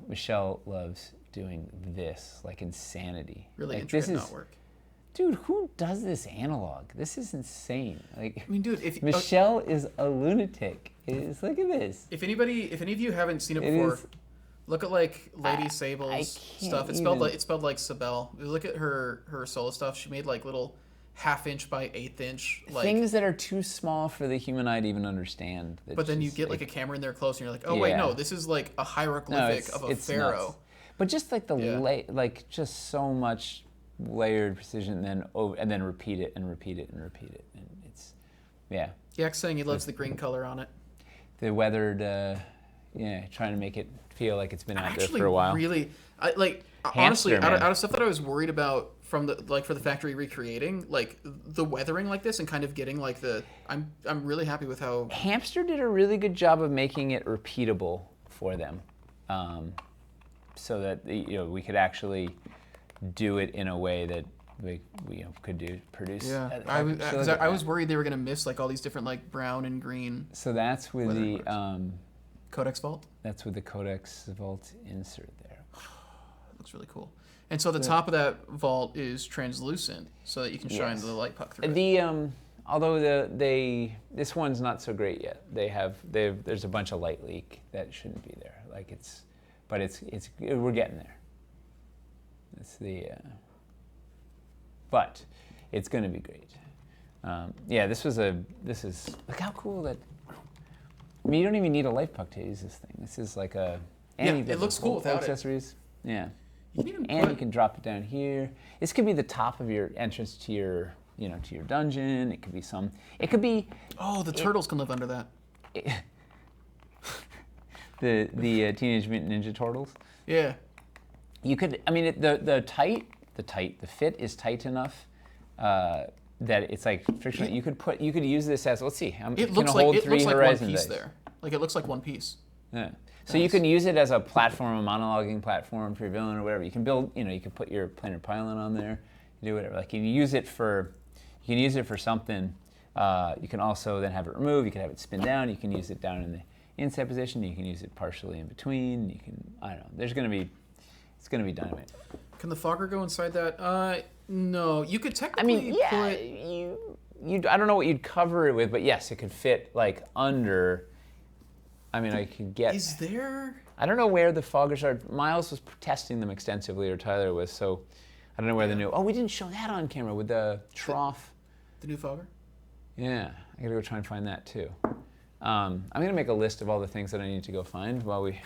Michelle loves doing this, insanity. Really this intricate knot work. Dude, who does this analog? This is insane. I mean, dude, if Michelle is a lunatic. Look at this. if any of you haven't seen it It before, is- look at Lady I Sable's can't stuff. It's even- spelled like Sabelle. You look at her solo stuff. She made little 1/2 by 1/8 inch Things that are too small for the human eye to even understand. But then you get a camera in there close, and you're like, oh wait, Yeah. no, this is a hieroglyphic of a it's pharaoh. nuts. But just Yeah. just so much layered precision, and then repeat it and repeat it and repeat it, and it's Yak's saying he loves the green color on it. the weathered, trying to make it feel like it's been out there Actually, for a while. really, honestly, out of stuff that I was worried about from the for the factory recreating, the weathering like this and kind of getting I'm really happy with how. Hamster did a really good job of making it repeatable for them, so that we could actually do it in a way that we could produce. Yeah, So I was worried they were gonna miss all these different brown and green. So that's with weathering the marks. Codex Vault. that's with the Codex Vault insert there. It looks really cool. And so the top of that vault is translucent, so that you can shine Yes. the light puck through it. The although this one's not so great yet. There's a bunch of light leak that shouldn't be there. But we're getting there. It's the but It's going to be great. Yeah, this is look how cool that. I mean, you don't even need a life puck to use this thing. This is like a. And it looks cool without accessories. Yeah. You can even And you can drop it down here. This could be the top of your entrance to your, to your dungeon. It could be It could be. Oh, the turtles can live under that. The Teenage Mutant Ninja Turtles. Yeah. You could. I mean, the fit is tight enough that it's like frictional. You could use this as. Let's see. It can looks hold like three one Horizon piece dice. there. Like it looks like one piece. Yeah. So you can use it as a platform, a monologuing platform for your villain or whatever. You can build, you can put your planar pylon on there, do whatever. Like you can use it for something. You can also then have it removed. You can have it spin down. You can use it down in the inset position. You can use it partially in between. You can, I don't know. It's gonna be dynamite. Can the fogger go inside that? No. You could technically put... I don't know what you'd cover it with, but yes, it could fit like under. I mean, I could get. Is there? I don't know where the foggers are. Miles was testing them extensively, or Tyler was, so I don't know where the new. Oh, we didn't show that on camera with the trough. The new fogger? Yeah, I gotta go try and find that too. I'm gonna make a list of all the things that I need to go find while we.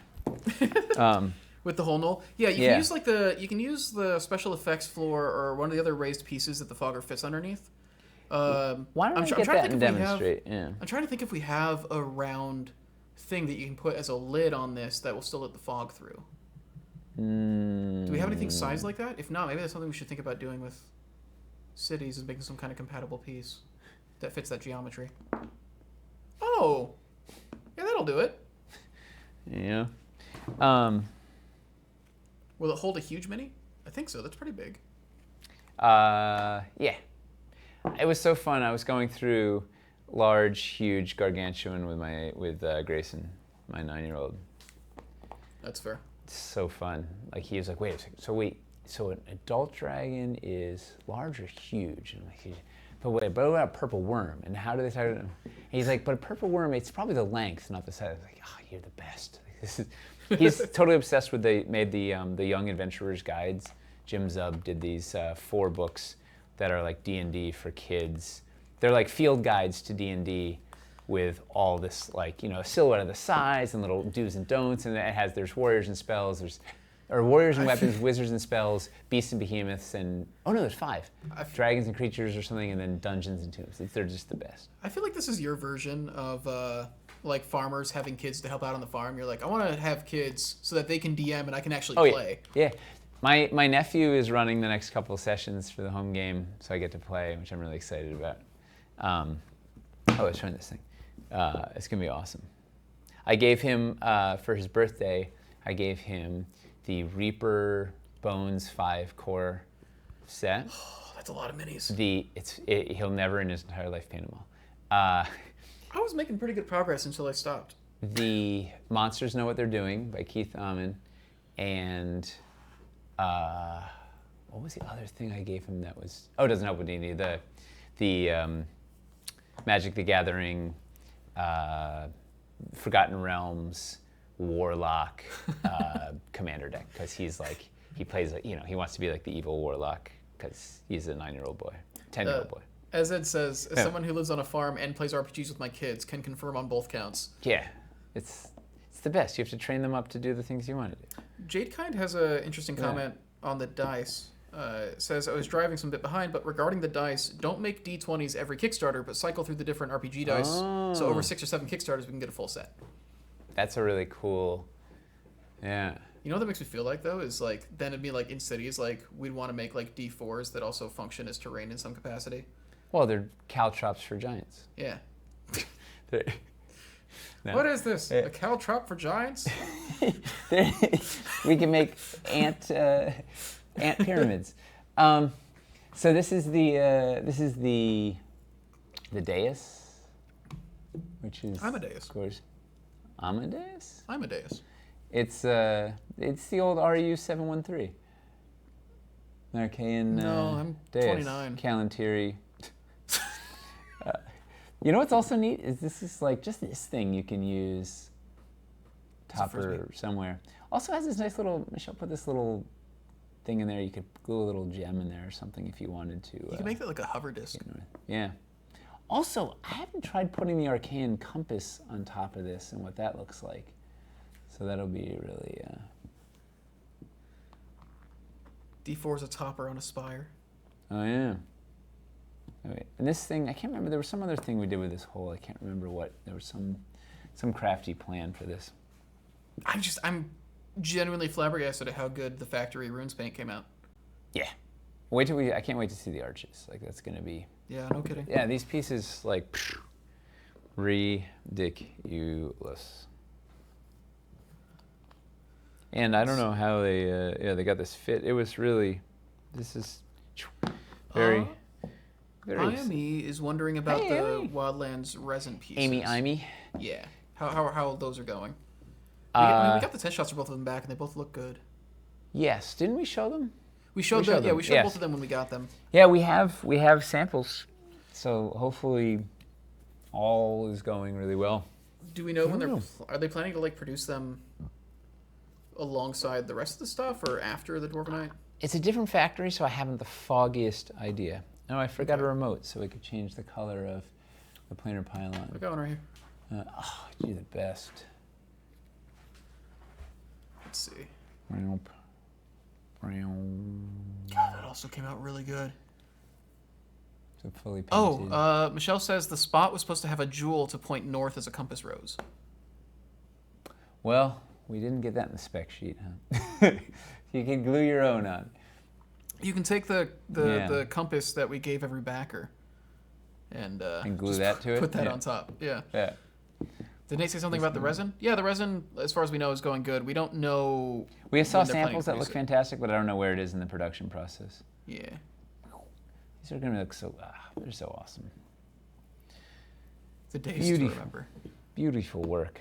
With the whole null? Yeah, you can use the special effects floor or one of the other raised pieces that the fogger fits underneath. Why don't I get that and demonstrate? Yeah. I'm trying to think if we have a round thing that you can put as a lid on this that will still let the fog through. Do we have anything sized like that? If not, maybe that's something we should think about doing with cities, is making some kind of compatible piece that fits that geometry. Oh, yeah, that'll do it. Yeah. Will it hold a huge mini? I think so. That's pretty big. Yeah. It was so fun. I was going through large, huge, gargantuan with Grayson, my 9-year-old. That's fair. It's so fun. Like he was like, wait a second. So an adult dragon is large or huge? And I'm like, but wait, but what about a purple worm? And how do they start? And he's like, but a purple worm, it's probably the length, not the size. I was like, oh, you're the best. He's totally obsessed with. They made the Young Adventurers guides. Jim Zub did these 4 books that are like D&D for kids. They're like field guides to D&D with all this, like, a silhouette of the size and little do's and don'ts, and there's warriors and spells, or warriors and weapons, wizards and spells, beasts and behemoths, and there's 5. Dragons and creatures or something, and then dungeons and tombs. They're just the best. I feel like this is your version of like farmers having kids to help out on the farm. You're like, I want to have kids so that they can DM and I can actually play. Yeah. My nephew is running the next couple of sessions for the home game, so I get to play, which I'm really excited about. Let's try this thing. It's going to be awesome. I gave him, for his birthday, the Reaper Bones 5-core set. Oh, that's a lot of minis. He'll never in his entire life paint them all. I was making pretty good progress until I stopped. The Monsters Know What They're Doing by Keith Amon, and what was the other thing I gave him that was? Oh, it doesn't help with D&D. The Magic the Gathering, Forgotten Realms, Warlock, Commander deck, because he's like, he plays, he wants to be like the evil Warlock because he's a 9-year-old boy, 10-year-old boy. As Ed says, as someone who lives on a farm and plays RPGs with my kids, can confirm on both counts. Yeah, it's the best. You have to train them up to do the things you want to do. Jadekind has an interesting comment on the dice. It says, I was driving some bit behind, but regarding the dice, don't make D20s every Kickstarter, but cycle through the different RPG dice. So over 6 or 7 Kickstarters, we can get a full set. That's a really cool, yeah. You know what that makes me feel like, though, is like, then it'd be like in cities, like we'd want to make like D4s that also function as terrain in some capacity. Well, they're caltrops for giants. Yeah. No. What is this? A caltrop for giants? We can make ant pyramids. So this is the dais, which is Amadeus. Of course, Amadeus. Amadeus. It's the old RU 713. Archaean. No, I'm dais. 29. Kalantiri. You know what's also neat is this is like just this thing you can use top or somewhere. Also has this nice little, Michelle put this little thing in there. You could glue a little gem in there or something if you wanted to. You can make that like a hover disc. Yeah. Also, I haven't tried putting the arcane compass on top of this and what that looks like. So that'll be really... D4 is a topper on a spire. Oh, yeah. Oh, wait. And this thing, I can't remember. There was some other thing we did with this hole. I can't remember what. There was some crafty plan for this. I'm genuinely flabbergasted at how good the factory runes paint came out. Yeah. I can't wait to see the arches. Like, that's going to be... Yeah, no kidding. Yeah, these pieces, like, ridiculous. And I don't know how they got this fit. It was really, this is very... Amy is wondering about the Amy. Wildlands resin pieces. Amy? Yeah. How those are going. We got the test shots for both of them back, and they both look good. Yes. Didn't we show them? We showed them. Yeah, we showed both of them when we got them. Yeah, we have samples. So hopefully all is going really well. Do we know when are they planning to like produce them alongside the rest of the stuff or after the Dwarvenite? It's a different factory, so I haven't the foggiest idea. No, I forgot a remote, so we could change the color of the planar pylon. I got one right here. You're the best. Let's see. Nope. God, that also came out really good. So fully painted. Michelle says the spot was supposed to have a jewel to point north as a compass rose. Well, we didn't get that in the spec sheet, huh? You can glue your own on. You can take the compass that we gave every backer and glue that to it? Put that on top. Yeah. Yeah. Did Nate say something about the resin? Yeah, the resin, as far as we know, is going good. We don't know. We saw samples that look fantastic, but I don't know where it is in the production process. Yeah. These are going to look so... they're so awesome. The days to remember. Beautiful work.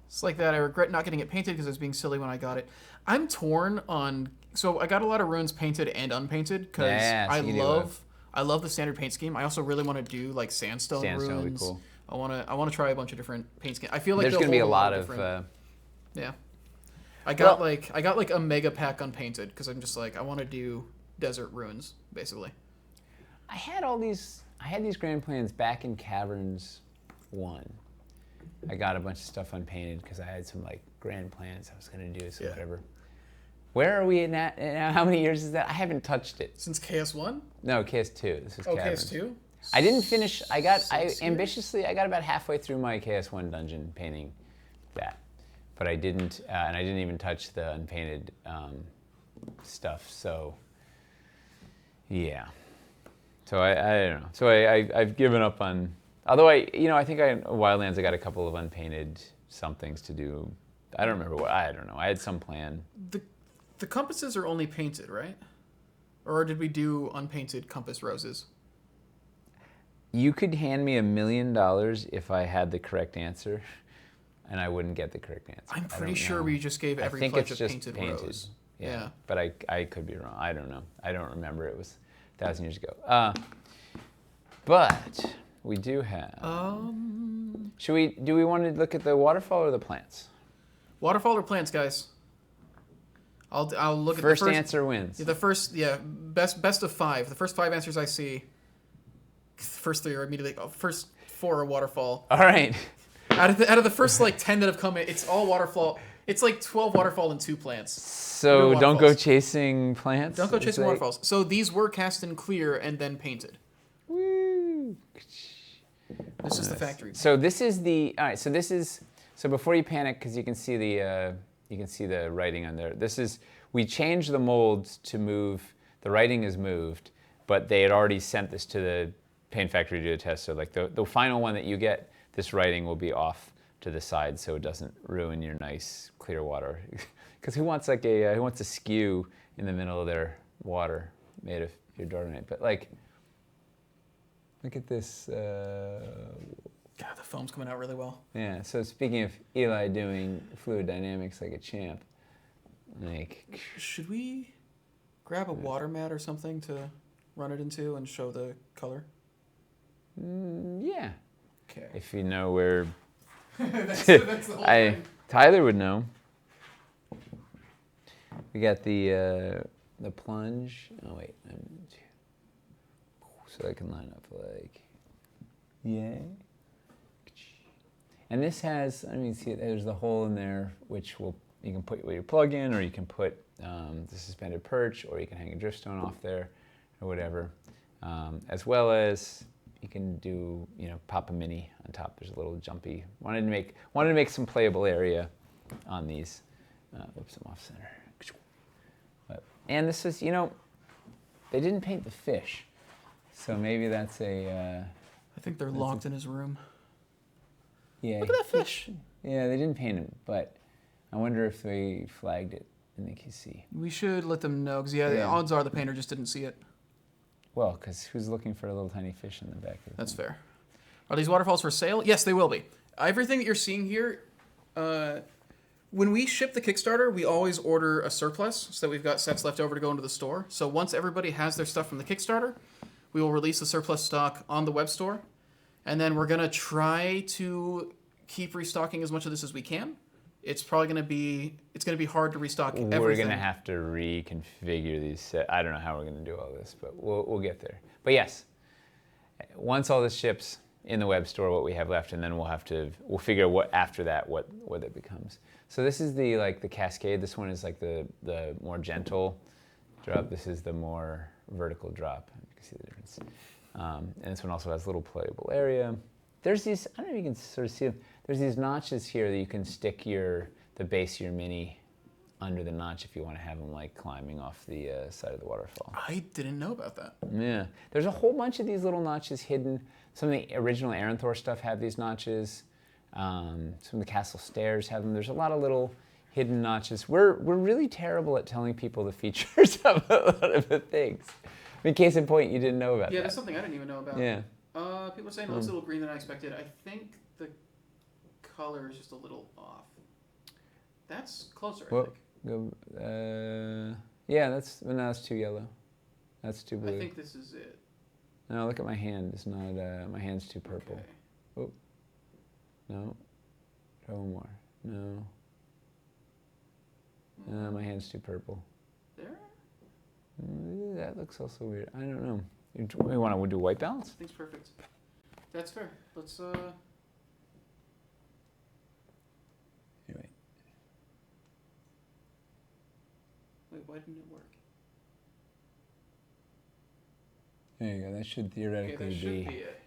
It's like that. I regret not getting it painted because I was being silly when I got it. I'm torn on... So I got a lot of runes painted and unpainted because I love the standard paint scheme. I also really want to do like sandstone runes. Would be cool. I want to try a bunch of different paint schemes. I feel like there's going to be a lot of yeah. I got like a mega pack unpainted because I'm just like I want to do desert runes basically. I had these grand plans back in Caverns 1. I got a bunch of stuff unpainted because I had some like grand plans I was going to do, so whatever. Where are we in that? How many years is that? I haven't touched it. Since KS1? No, KS2. This is Caverns. KS2? I didn't finish. I got about halfway through my KS1 dungeon painting that, but I didn't, and I didn't even touch the unpainted stuff. So, yeah. So I don't know. So I've given up on. Although I think Wildlands I got a couple of unpainted somethings to do. I don't remember what. I don't know. I had some plan. The compasses are only painted, right? Or did we do unpainted compass roses? You could hand me $1 million if I had the correct answer, and I wouldn't get the correct answer. I'm pretty sure we just gave every pledge a painted rose. Yeah. But I could be wrong. I don't know. I don't remember. It was 1,000 years ago. But we do have... Do we want to look at the waterfall or the plants? Waterfall or plants, guys? I'll look at the first answer wins. Yeah, the first, best of 5. The first 5 answers I see, the first 3 are immediately. First 4 are waterfall. All right. Out of the first like 10 that have come in, it's all waterfall. It's like 12 waterfall and 2 plants. So don't go chasing plants. Don't go chasing waterfalls. So these were cast in clear and then painted. Woo. This is the factory. So this is the all right. So before you panic, because you can see the writing on there. We changed the molds to move. The writing is moved, but they had already sent this to the paint factory to do a test. So like the final one that you get, this writing will be off to the side so it doesn't ruin your nice clear water. Because who wants a skew in the middle of their water made of your Dwarvenite? But like, look at this. God, the foam's coming out really well. Yeah. So speaking of Eli doing fluid dynamics like a champ, like. Should we grab a water mat or something to run it into and show the color? Yeah. Okay. If you know where. that's the whole thing. Tyler would know. We got the plunge. Oh wait, so I can line up like, yay. And this has, I mean, see, there's the hole in there, which you can put your plug in, or you can put the suspended perch, or you can hang a driftstone off there, or whatever. As well as you can do, pop a mini on top. There's a little jumpy. Wanted to make some playable area on these. Whoops, I'm off center. And this is, they didn't paint the fish, so maybe that's a. I think they're locked in his room. Yeah. Look at that fish. Yeah, they didn't paint him, but I wonder if they flagged it in the QC. We should let them know, because the odds are the painter just didn't see it. Well, because who's looking for a little tiny fish in the back of the That's fair. Are these waterfalls for sale? Yes, they will be. Everything that you're seeing here, when we ship the Kickstarter, we always order a surplus so that we've got sets left over to go into the store. So once everybody has their stuff from the Kickstarter, we will release the surplus stock on the web store. And then we're going to try to keep restocking as much of this as we can. It's probably going to be hard to restock everything. We're going to have to reconfigure these sets. I don't know how we're going to do all this, but we'll get there. But yes, once all this ships in the web store, what we have left, and then we'll figure what after that what it becomes. So this is the cascade. This one is like the more gentle drop. This is the more vertical drop. You can see the difference. And this one also has a little playable area. There's these, I don't know if you can sort of see them. There's these notches here that you can stick the base of your mini under the notch if you want to have them like climbing off the side of the waterfall. I didn't know about that. Yeah. There's a whole bunch of these little notches hidden. Some of the original Aranthor stuff have these notches. Some of the castle stairs have them. There's a lot of little hidden notches. We're really terrible at telling people the features of a lot of the things. In case in point, you didn't know about that. Yeah, that's something I didn't even know about. Yeah. People are saying it looks a little greener than I expected. I think the color is just a little off. That's closer, I think. Yeah, that's too yellow. That's too blue. I think this is it. No, look at my hand. It's not. My hand's too purple. Okay. Oh. No. Show more. No. No, my hand's too purple. There? That looks also weird. I don't know. We want to do white balance? I think it's perfect. That's fair. Let's Anyway. Wait, why didn't it work? There you go. That should theoretically Okay, that should be it.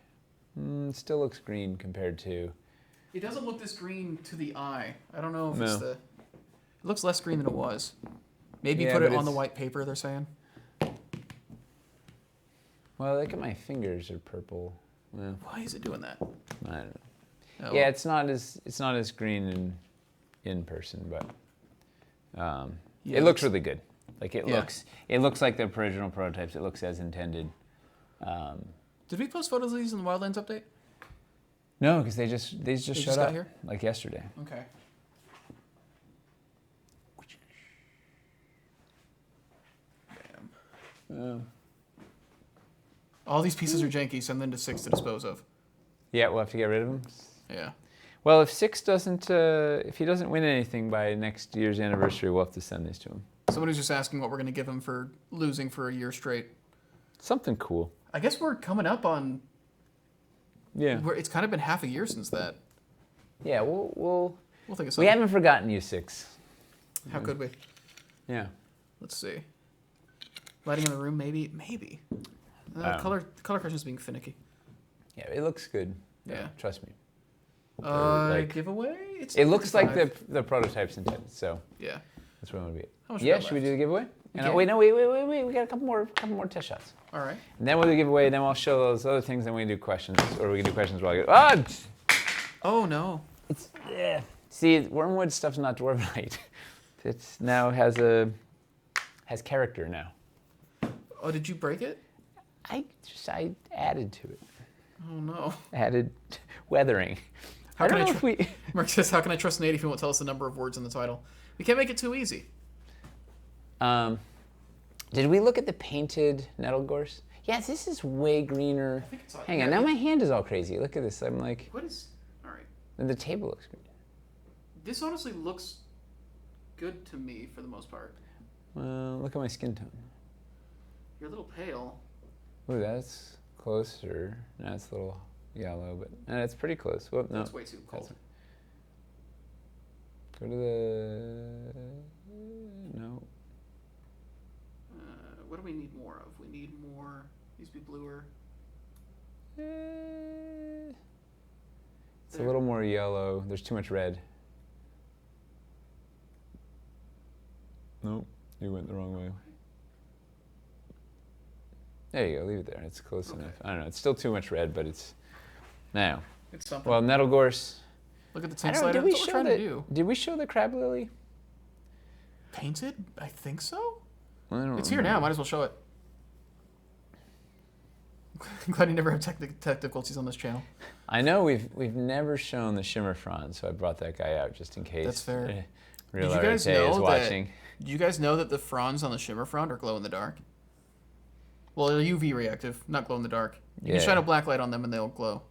It still looks green compared to. It doesn't look this green to the eye. I don't know if No. it's the. It looks less green than it was. Maybe Yeah, put but it on the it's- white paper. They're saying. Well, look at my fingers are purple. Well, Why is it doing that? I don't know. Oh, Yeah, it's not as green in person, but Yeah, it looks really good. Like it Yeah. looks like the original prototypes. It looks as intended. Did we post photos of these in the Wildlands update? No, because they just showed just got up here? like yesterday. Okay. Bam. All these pieces are janky. Send them to 6 to dispose of. Yeah, we'll have to get rid of them. Yeah. Well, if Six doesn't, if he doesn't win anything by next year's anniversary, we'll have to send these to him. Someone who's just asking what we're going to give him for losing for a year straight. Something cool. I guess we're coming up on. Yeah. It's kind of been half a year since that. Yeah, we'll We'll think of we something. haven't forgotten you, Six. How could we? Yeah. Let's see. Lighting in the room, maybe. Color correction's being finicky. Yeah, it looks good. Yeah. Trust me. Like, giveaway? It looks like 55. the prototype's intended, so Yeah. that's where I'm gonna be. How much we Yeah, got should we left? do the giveaway? We And, can. wait, no, wait. We got a couple more test shots. All right. And then we'll do the giveaway, then we'll show those other things, then we can do questions. Or we can do questions while I get. Ah! Oh no. It's see, Wormwood stuff's not Dwarvenite. It's now has character now. Oh, did you break it? I added to it. Oh no. Added weathering. How I can don't I know if we. Mark says, "How can I trust Nate if he won't tell us the number of words in the title? We can't make it too easy." Did we look at the painted nettle gorse? Yes, this is way greener. think it's Hang on, now my hand is all crazy. Look at this. I'm like, What is? All right. and the table looks good. This honestly looks good to me for the most part. Well, look at my skin tone. You're a little pale. Ooh, that's closer. No, it's a little yellow, but it's pretty close. Whoop, no. That's way too cold. Go to the... No. What do we need more of? We need more... These be bluer. It's a little more yellow. There's too much red. Nope, you went the wrong way. There you go, leave it there. It's close enough. I don't know, it's still too much red, but it's... Now. It's something. Well, Nettle Gorse. Look at the tank slider. That's what we're trying to do. Did we show the crab lily? Painted? I think so. Well, it's here now. Might as well show it. I'm glad you never have technical difficulties on this channel. I know we've never shown the shimmer frond, so I brought that guy out just in case. That's fair. Real Did you guys know is watching. Did you guys know that the fronds on the shimmer frond are glow in the dark? Well, they're UV reactive, not glow in the dark. You can shine a black light on them and they'll glow.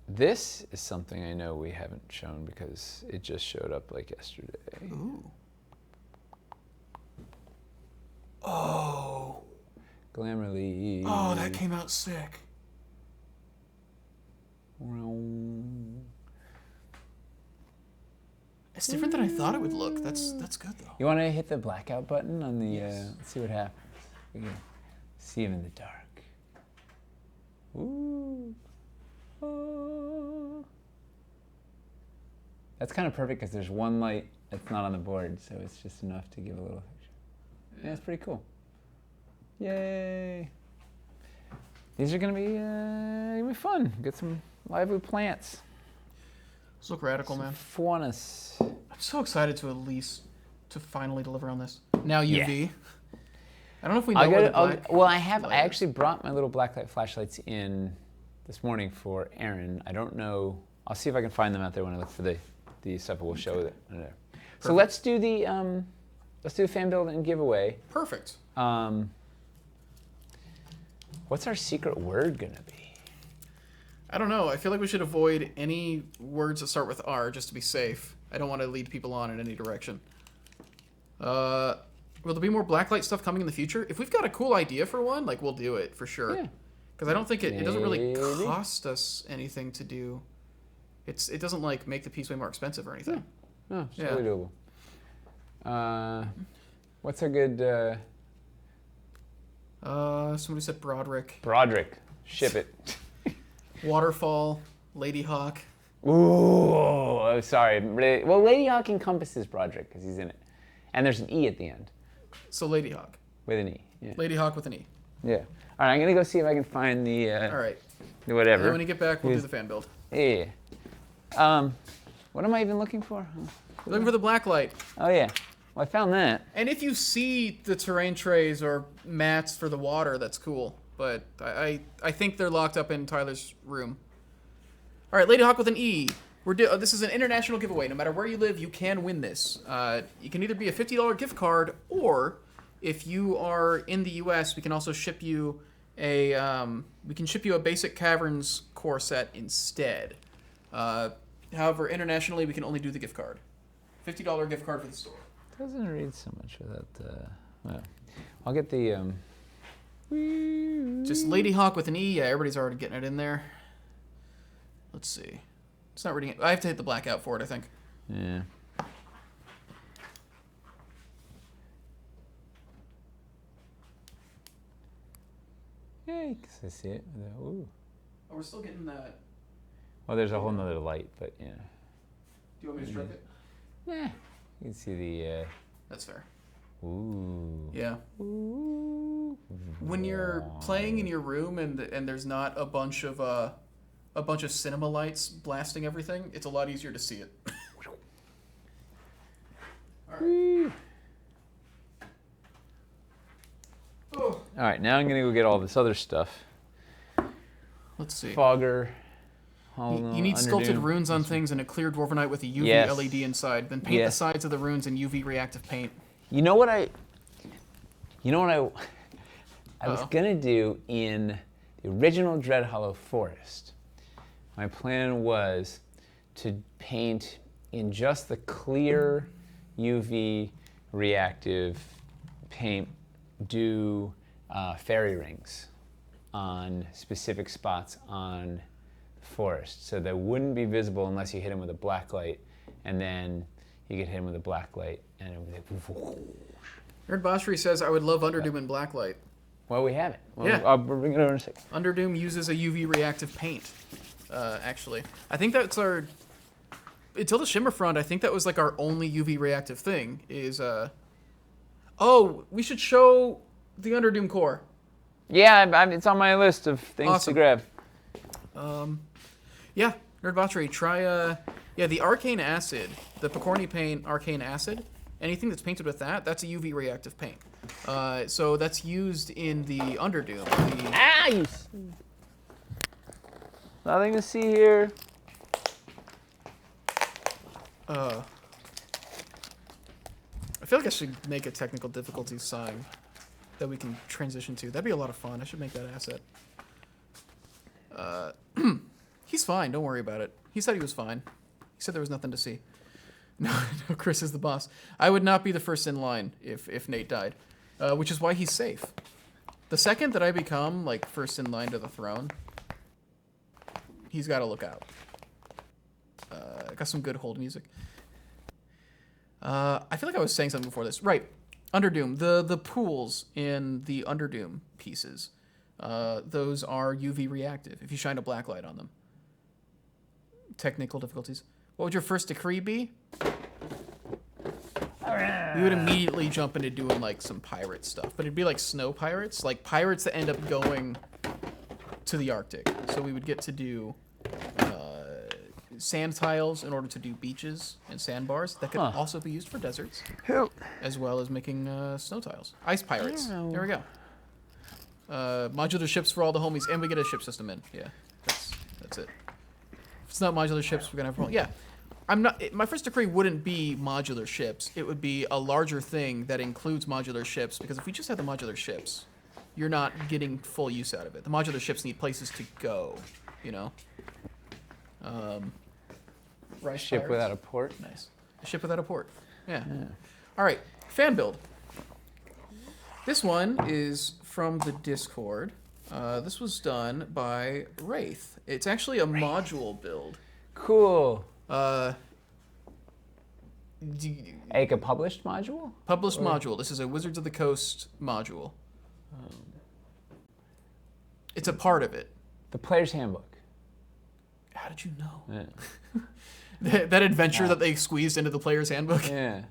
This is something I know we haven't shown because it just showed up like yesterday. Ooh. Oh. Glamorly. Oh, that came out sick. It's different than I thought it would look. That's good though. You want to hit the blackout button on the? Yes. Let's see what happens. We can see him in the dark. Ooh. Oh. That's kind of perfect because there's one light that's not on the board, so it's just enough to give a little picture. Yeah, it's pretty cool. Yay! These are gonna be fun. Get some lively plants. These look radical, man. Faunus. I'm so excited to finally deliver on this. Now UV. Yeah. I don't know if we know where the black well, I actually brought my little blacklight flashlights in this morning for Aaron. I don't know. I'll see if I can find them out there when I look for the stuff. We'll show it. So let's do the fan build and giveaway. Perfect. What's our secret word gonna be? I don't know. I feel like we should avoid any words that start with R just to be safe. I don't want to lead people on in any direction. Will there be more blacklight stuff coming in the future? If we've got a cool idea for one, like we'll do it for sure. Yeah. Because I don't think it doesn't really cost us anything to do. It doesn't like make the piece way more expensive or anything. No, it's totally doable. What's a good? Somebody said Broderick. Broderick, ship it. Waterfall, Lady Hawk. Ooh, oh, sorry. Well, Lady Hawk encompasses Broderick because he's in it, and there's an E at the end. So Lady Hawk. With an E. Yeah. Lady Hawk with an E. Yeah. All right, I'm gonna go see if I can find the. All right. Whatever. And then when you get back, we'll do the fan build. Yeah. What am I even looking for? Looking for the black light. Oh yeah. Well, I found that. And if you see the terrain trays or mats for the water, that's cool. But I think they're locked up in Tyler's room. All right, Lady Hawk with an E. This is an international giveaway. No matter where you live, you can win this. You can either be a $50 gift card, or if you are in the U.S., we can also ship you a basic Caverns core set instead. However, internationally, we can only do the gift card. $50 gift card for the store. Doesn't read so much without well, I'll get the just Lady Hawk with an E. Yeah, everybody's already getting it in there. Let's see. It's not reading it. I have to hit the blackout for it, I think. Yeah. Yay, because I see it. Ooh. Oh, we're still getting that. Well, there's a whole nother light, but yeah. Do you want me to strike it? Yeah. You can see the... That's fair. Ooh. Yeah. Ooh. When you're playing in your room and there's not a bunch of cinema lights blasting everything, it's a lot easier to see it. All right. All right, now I'm gonna go get all this other stuff. Let's see. Fogger. You need sculpted runes on things and a clear dwarvenite with a UV LED inside. Then paint the sides of the runes in UV reactive paint. You know what I was gonna do in the original Dread Hollow Forest. My plan was to paint in just the clear UV reactive paint do fairy rings on specific spots on the forest, so they wouldn't be visible unless you hit them with a black light, and then you could hit them with a black light, and it would. Nerd Boshery says, I would love Underdoom in blacklight. Well, we have it. Well, Yeah. I'll bring it over in a second. Underdoom uses a UV reactive paint, actually. I think that's our... Until the Shimmerfront, I think that was like our only UV reactive thing, is... Oh, we should show the Underdoom core. Yeah, it's on my list of things Awesome. to grab. Yeah, Nerd Botchery, try... Yeah, the Arcane Acid, the Picorni paint Arcane Acid, anything that's painted with that, that's a UV reactive paint. So that's used in the Underdoom. Nothing to see here. I feel like I should make a technical difficulty sign that we can transition to. That'd be a lot of fun. I should make that asset. He's fine. Don't worry about it. He said he was fine. He said there was nothing to see. No, Chris is the boss. I would not be the first in line if Nate died, which is why he's safe. The second that I become like first in line to the throne, he's got to look out. Got some good hold music. I feel like I was saying something before this. Right, Underdoom. The pools in the Underdoom pieces, those are UV reactive if you shine a black light on them. Technical difficulties. What would your first decree be? We would immediately jump into doing like some pirate stuff, but it'd be like snow pirates, like pirates that end up going to the Arctic. So we would get to do sand tiles in order to do beaches and sandbars that could also be used for deserts, as well as making snow tiles. Ice pirates. There we go. Modular ships for all the homies, and we get a ship system in. Yeah, that's it. If it's not modular ships, we're gonna have a problem. Yeah. I'm not. My first decree wouldn't be modular ships. It would be a larger thing that includes modular ships. Because if we just have the modular ships, you're not getting full use out of it. The modular ships need places to go. You know. Rice Ship pirates. without a port. Nice. A ship without a port. Yeah. All right. Fan build. This one is from the Discord. This was done by Wraith. It's actually a module build. Cool. Like a published module? Published module. This is a Wizards of the Coast module. It's a part of it. The player's handbook. How did you know? Yeah. that adventure that they squeezed into the player's handbook? Yeah.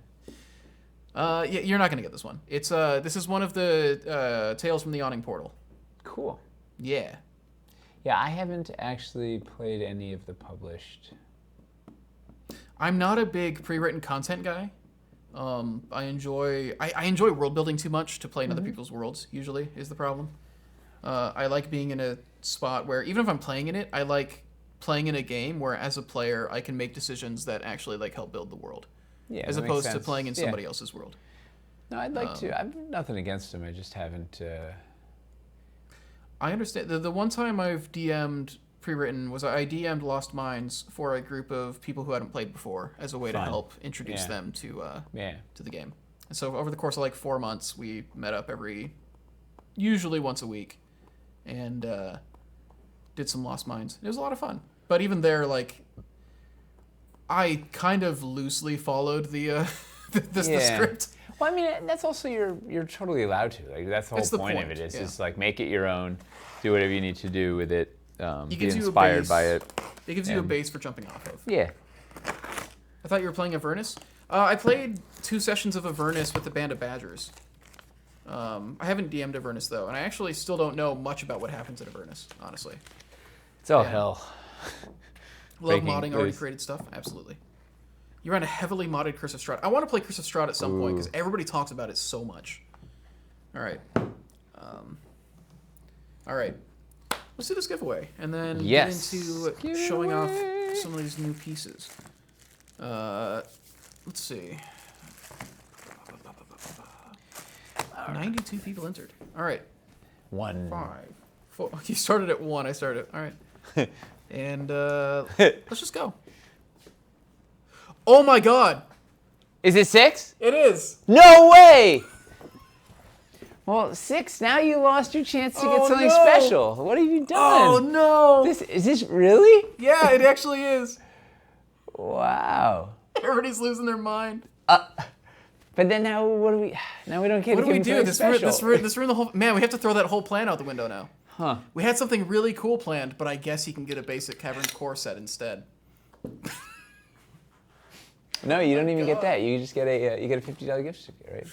Yeah, you're not going to get this one. It's this is one of the Tales from the Yawning Portal. Cool. Yeah. Yeah, I haven't actually played any of the published. I'm not a big pre-written content guy. I enjoy world building too much to play in other people's worlds, usually, is the problem. I like being in a spot where, even if I'm playing in it, I like playing in a game where, as a player, I can make decisions that actually like help build the world. Yeah, as that makes opposed to sense. playing in somebody else's world. No, I'd like to. I've nothing against them. I just haven't. I understand. The one time I've DM'd pre-written was I DM'd Lost Mines for a group of people who hadn't played before as a way to help introduce them to the game. And so over the course of like 4 months, we met up usually once a week, and did some Lost Mines. It was a lot of fun. But even there, like, I kind of loosely followed the script. Well, I mean, that's also you're totally allowed to. Like, that's the whole point of it. Is just like make it your own, do whatever you need to do with it. Be inspired by it. It gives you a base for jumping off of. Yeah. I thought you were playing Avernus. I played 2 sessions of Avernus with the Band of Badgers. I haven't DM'd Avernus though, and I actually still don't know much about what happens in Avernus, honestly. It's all hell. Love modding already created stuff, absolutely. You ran a heavily modded Curse of Strahd. I want to play Curse of Strahd at some point because everybody talks about it so much. All right. All right. Let's do this giveaway and then get into showing off some of these new pieces. Let's see. 92 people entered. All right. 1, 5, 4. You started at 1. I started. All right. And let's just go. Oh my God! Is it 6? It is. No way! Well, 6, now you lost your chance to get something no. special. What have you done? Oh no! Is this really? Yeah, it actually is. Wow. Everybody's losing their mind. But then now what do we? Now we don't get. What do we do? This This ruined the whole. Man, we have to throw that whole plan out the window now. Huh? We had something really cool planned, but I guess you can get a basic Caverns core set instead. No, you don't even get that. You just get a you get a $50 gift certificate, right?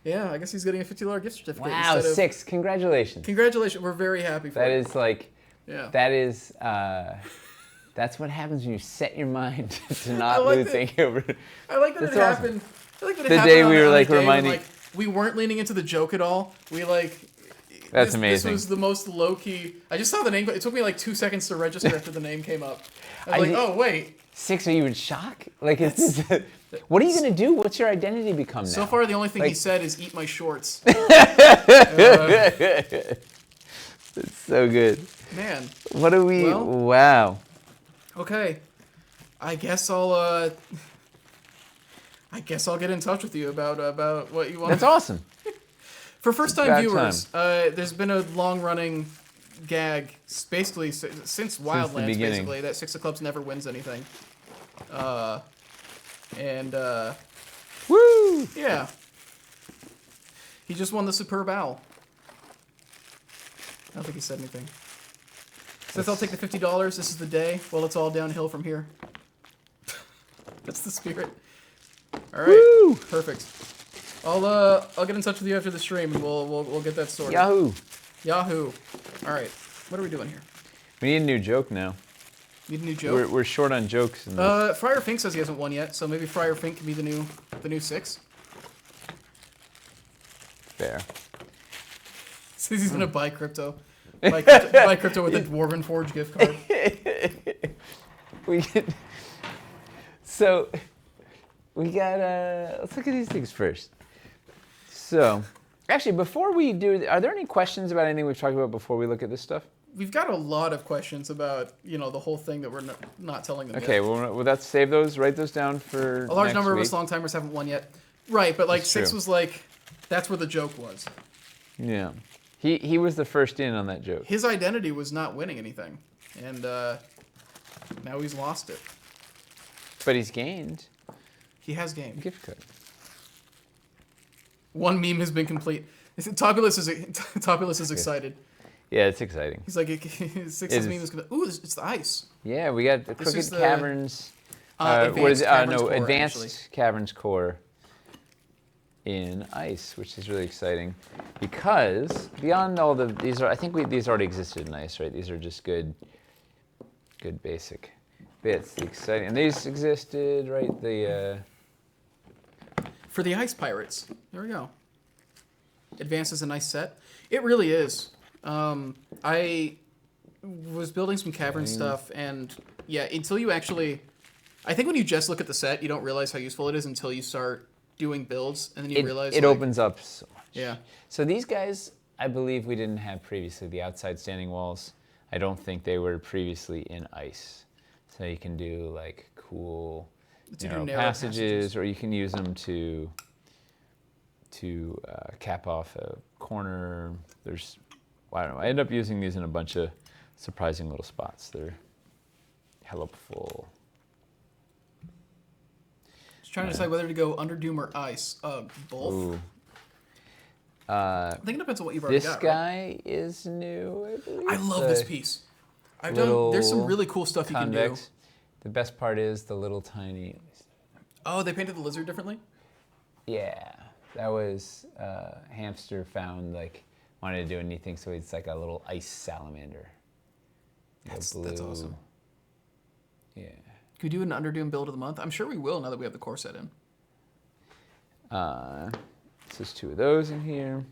Yeah, I guess he's getting a $50 gift certificate. Wow, instead of, 6! Congratulations. Congratulations, we're very happy for That you. is like. Yeah. That is. That's what happens when you set your mind to not I like lose that- things over. I like that That's it awesome. happened. I like that it The happened day on we a- were, on a like, day when, reminding- like, we weren't leaning into the joke at all. We like. That's this, amazing. This was the most low key. I just saw the name. It took me like 2 seconds to register after the name came up. I was like, oh wait. 6? Are you in shock? Like, it's what are you gonna do? What's your identity become now? So far, the only thing he Like- said is "eat my shorts." It's so good. Man. What do we? Well- Wow. Okay. I guess I'll get in touch with you about what you want. That's awesome. For first-time About viewers, there's been a long-running gag, basically since Wildlands, beginning. basically, that Six of Clubs never wins anything. Woo! Yeah. He just won the Superb Owl. I don't think he said anything. Since I'll take the $50, this is the day. Well, it's all downhill from here. That's the spirit. All right. Woo! Perfect. I'll get in touch with you after the stream, and we'll get that sorted. Yahoo! Yahoo! All right. What are we doing here? We need a new joke now. Need a new joke. We're short on jokes. In this. Friar Fink says he hasn't won yet, so maybe Friar Fink can be the new 6. Fair. Says he's gonna buy crypto. Buy crypto with a Dwarvenforge gift card. We get, so we got let's look at these things first. So actually, before we do, are there any questions about anything we've talked about before we look at this stuff? We've got a lot of questions about the whole thing that we're not telling them Okay, yet. well let's save those, write those down for A large next number of week. us long timers haven't won yet. Right, but like That's 6 true. was like that's where the joke was. Yeah, he was the first in on that joke. His identity was not winning anything, and now he's lost it. But he's gained He has a gained. gift card. One meme has been complete. Topulus is excited. Yeah, it's exciting. He's like, Six's It meme is. is gonna. Ooh, it's the ice. Yeah, we got the This is Crooked the, Caverns. Advanced What is it? Caverns No, core, Advanced actually. Caverns Core in ice, which is really exciting because beyond all these are, I think these already existed in ice, right? These are just good basic bits. The exciting, and these existed, right? For the ice pirates. There we go. Advanced is a nice set. It really is. I was building some cavern stuff, and yeah, until you actually, I think when you just look at the set, you don't realize how useful it is until you start doing builds, and then you realize it like, opens up so much. Yeah. So these guys, I believe we didn't have previously, the outside standing walls. I don't think they were previously in ice. So you can do like cool narrow passages, or you can use them to cap off a corner. There's, I don't know. I end up using these in a bunch of surprising little spots. They're helpful. Just trying to decide whether to go Underdoom or ice. Both. Ooh. I think it depends on what you've already This got. guy is new, I believe. I love this piece. There's some little really cool stuff you can do. convex. The best part is the little tiny. Oh, they painted the lizard differently? Yeah, that was Hamster found wanted to do a neat thing, so it's like a little ice salamander. That's blue. awesome. Yeah. Could we do an Underdoom build of the month? I'm sure we will now that we have the core set in. So there's 2 of those in here.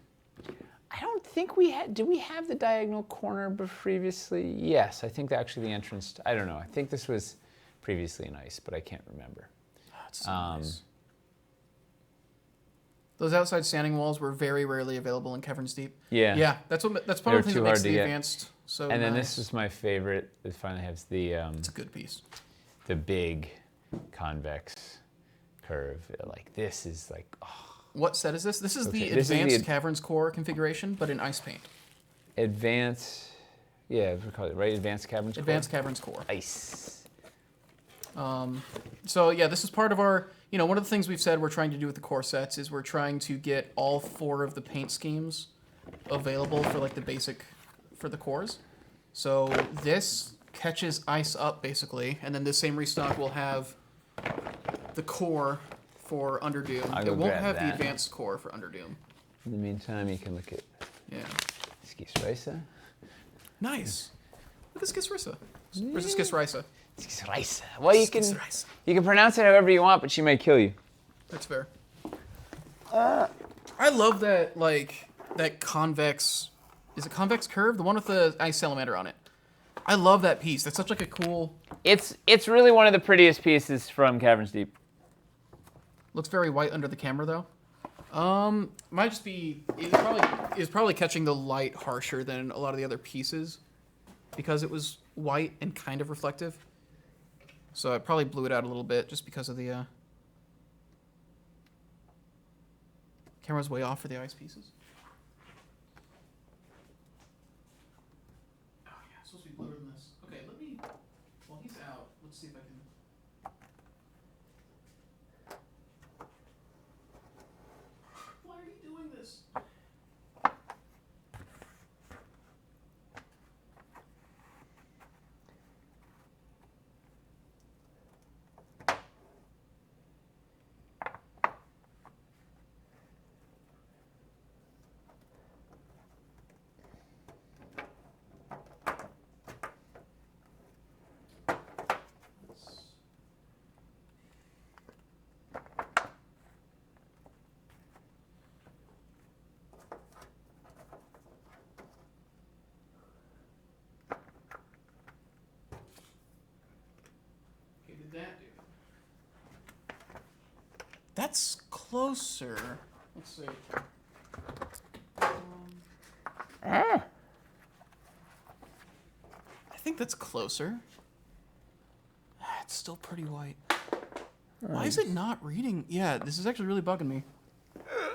I don't think we had. Did we have the diagonal corner previously? Yes, I think actually the entrance. I don't know. I think this was previously in ice, but I can't remember. That's so nice. Those outside standing walls were very rarely available in Caverns Deep. Yeah. Yeah, that's part They're of the thing too that makes hard to the get. advanced so And then nice. this is my favorite. It finally has the It's a good piece. the big convex curve. Like this is like, oh, What set is this? This is the Okay, this is the advanced ad- Caverns core configuration, but in ice paint. advanced. Yeah, we call it right. Advanced Caverns. Advanced Caverns core. Ice. So yeah, this is part of our, one of the things we've said we're trying to do with the core sets is we're trying to get all 4 of the paint schemes available for like the basic, for the cores. So this catches ice up basically, and then this same restock will have the core for Underdoom. I'll It go won't grab have the that. advanced core for Underdoom. In the meantime, you can look at Yeah. Skisraisa. Nice. Look at Skisrisa. Or is it Skisrisa? Skisraisa. Well, you Skisrisa. can pronounce it however you want, but she may kill you. That's fair. I love that, that convex. Is it convex curve? The one with the ice salamander on it. I love that piece. That's such like a cool. It's really one of the prettiest pieces from Caverns Deep. Looks very white under the camera though. Might just be. Is probably catching the light harsher than a lot of the other pieces, because it was white and kind of reflective. So it probably blew it out a little bit just because of the. Camera's way off for the ice pieces. Oh yeah, it's supposed to be bluer than this. Okay, let me. While he's out, let's see if I can. Why are you doing this? Okay, did that do it? That's closer. Let's see. I think that's closer. It's still pretty white. Why is it not reading? Yeah, this is actually really bugging me.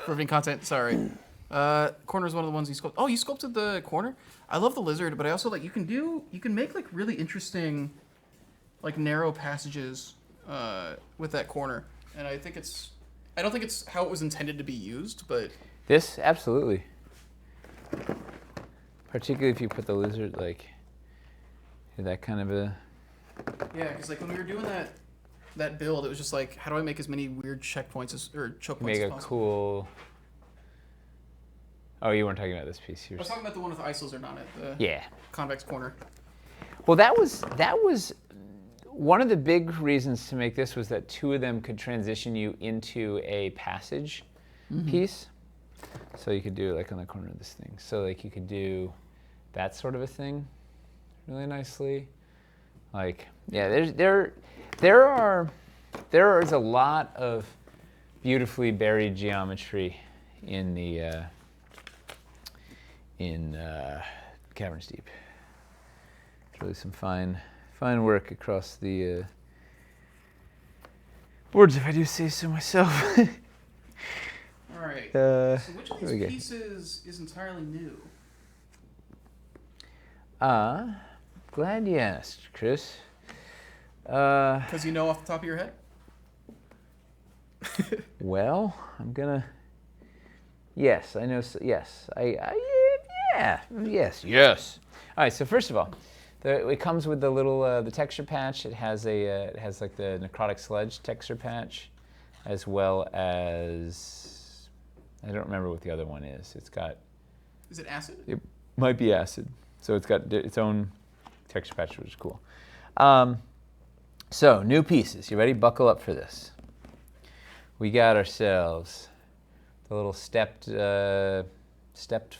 Riveting content, sorry. Corner is one of the ones you sculpted. Oh, you sculpted the corner? I love the lizard, but I also you can make like really interesting, like narrow passages with that corner. And I don't think it's how it was intended to be used, but. This, absolutely. Particularly if you put the lizard, like, that kind of a... Yeah, because like when we were doing that build, it was just like, how do I make as many weird checkpoints or choke points Make as a possible? cool... Oh, you weren't talking about this piece. I was talking about the one with the ice lizard on it, the Yeah. convex corner. Well, that was one of the big reasons to make this was that 2 of them could transition you into a passage piece. So you could do it like on the corner of this thing. So like you could do that sort of a thing really nicely. Like, yeah, there is a lot of beautifully buried geometry in the Caverns Deep. It's really some fine work across the boards, if I do say so myself. All right. So So which of these pieces is entirely new? Glad you asked, Chris. Because you know off the top of your head? Well, I'm gonna. Yes, I know. Yes, yeah. Yes. All right. So first of all, it comes with the little the texture patch. It has like the necrotic sludge texture patch, as well as I don't remember what the other one is. It's got. Is it acid? It might be acid. So it's got its own texture patch, which is cool. So new pieces. You ready? Buckle up for this. We got ourselves the little stepstone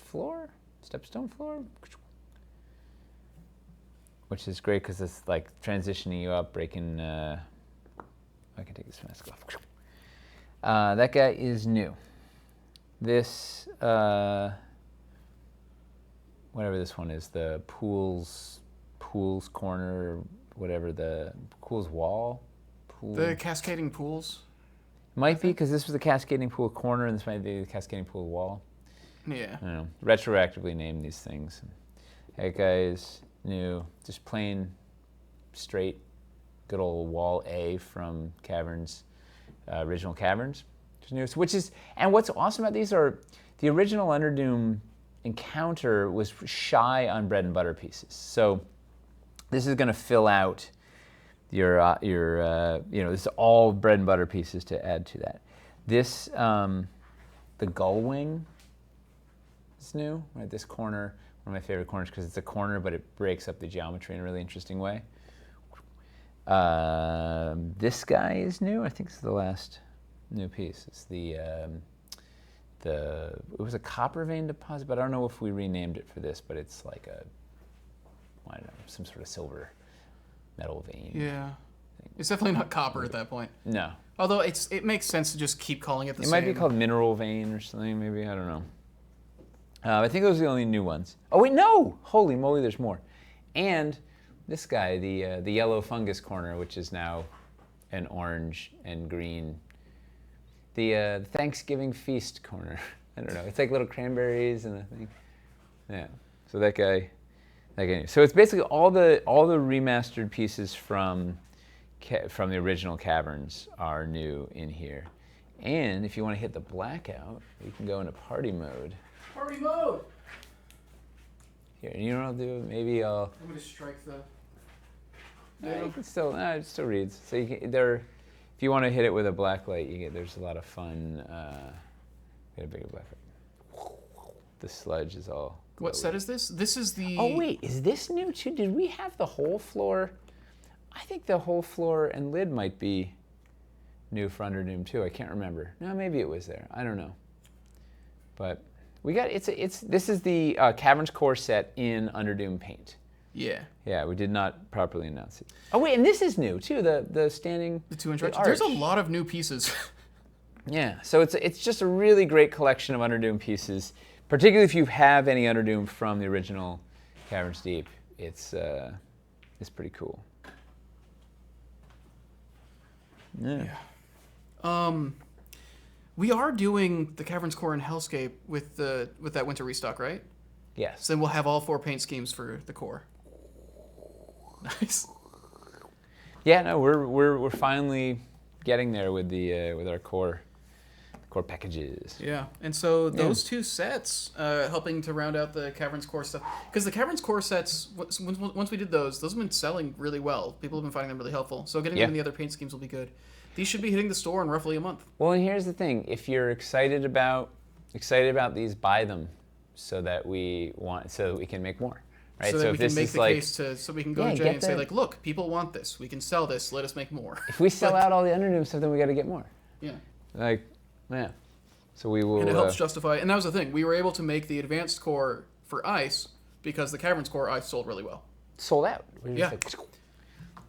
floor, which is great because it's like transitioning you up, breaking. I can take this mask off. That guy is new. This, whatever this one is, the pools corner, whatever the pools wall. The cascading pools. Might be because this was the Cascading Pool corner, and this might be the Cascading Pool wall. Yeah. I don't know. Retroactively named these things. That guy's new, just plain, straight, good old wall A from Caverns, original Caverns, which is, and what's awesome about these are the original Underdoom encounter was shy on bread and butter pieces. So this is going to fill out your this is all bread and butter pieces to add to that. This, the gull wing is new, right? This corner, one of my favorite corners because it's a corner, but it breaks up the geometry in a really interesting way. This guy is new. I think this is the last new piece. It's it was a copper vein deposit, but I don't know if we renamed it for this, but it's like I don't know, some sort of silver metal vein. Yeah. It's definitely not copper at that point. No. Although it makes sense to just keep calling it the same. It might be called mineral vein or something, maybe. I don't know. I think those are the only new ones. Oh, wait, no! Holy moly, there's more. And this guy, the yellow fungus corner, which is now an orange and green. The Thanksgiving feast corner. I don't know. It's like little cranberries and a thing. Yeah. So that guy. So it's basically all the remastered pieces from the original Caverns are new in here. And if you want to hit the blackout, you can go into party mode. Party mode! Here, you know what I'll do? Maybe I'll... I'm going to strike the... No, it still reads. So you can, if you want to hit it with a black light, there's a lot of fun. Get a bigger black light. The sludge is all... What set is this? This is the... Oh, wait, is this new too? Did we have the whole floor? I think the whole floor and lid might be new for Underdoom too. I can't remember. No, maybe it was there. I don't know. But we got, this is the Caverns core set in Underdoom paint. Yeah. Yeah, we did not properly announce it. Oh, wait, and this is new too, the standing... The 2-inch arch. There's a lot of new pieces. Yeah, so it's just a really great collection of Underdoom pieces. Particularly if you have any Underdoom from the original Caverns Deep, it's pretty cool. Yeah. We are doing the Caverns Core and Hellscape with that winter restock, right? Yes. So then we'll have all 4 paint schemes for the core. Nice. Yeah, no, we're finally getting there with our core packages. Yeah, and so those 2 sets, helping to round out the Caverns Core stuff, because the Caverns Core sets, once we did those have been selling really well. People have been finding them really helpful. So getting them in the other paint schemes will be good. These should be hitting the store in roughly a month. Well, and here's the thing: if you're excited about these, buy them, so that we can make more. Right? So that we can make the case so we can go to Jay and say, like, look, people want this. We can sell this. Let us make more. If we sell out all the Underdoom stuff, then we got to get more. Yeah. Yeah. So we will. And it helps justify. And that was the thing. We were able to make the advanced core for ice because the Caverns Core ice sold really well. Sold out. Yeah.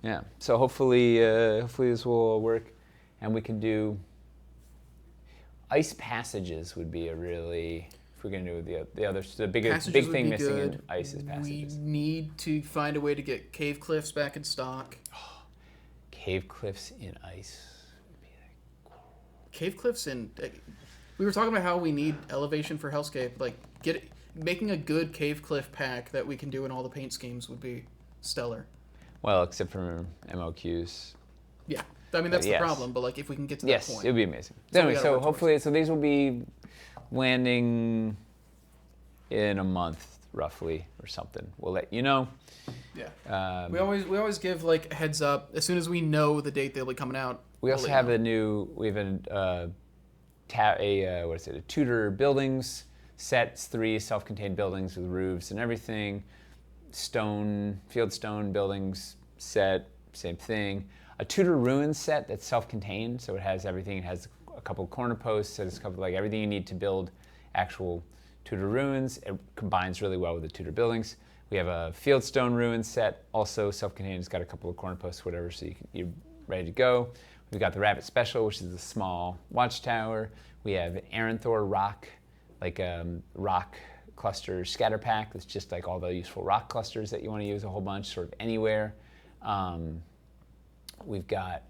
Yeah. So hopefully this will work, and we can do. Ice passages would be a really. If we're gonna do the big thing missing in ice is passages. We need to find a way to get cave cliffs back in stock. Cave cliffs in ice. Cave cliffs in. We were talking about how we need elevation for Hellscape. Like making a good cave cliff pack that we can do in all the paint schemes would be stellar. Well, except for MOQs. Yeah, I mean that's the problem. But like if we can get to that point, it would be amazing. Anyway, so hopefully, these will be landing in a month roughly or something. We'll let you know. Yeah. We always give like a heads up as soon as we know the date they'll be coming out. We also have we have a Tudor buildings set, 3 self-contained buildings with roofs and everything. Field stone buildings set, same thing. A Tudor ruins set that's self-contained, so it has everything. It has a couple of corner posts, it's a couple everything you need to build actual Tudor ruins. It combines really well with the Tudor buildings. We have a Fieldstone ruins set, also self-contained. It's got a couple of corner posts, whatever, so you're ready to go. We've got the Rabbit Special, which is a small watchtower. We have Aranthor rock, like rock cluster scatter pack. That's just like all the useful rock clusters that you want to use a whole bunch, sort of anywhere. We've got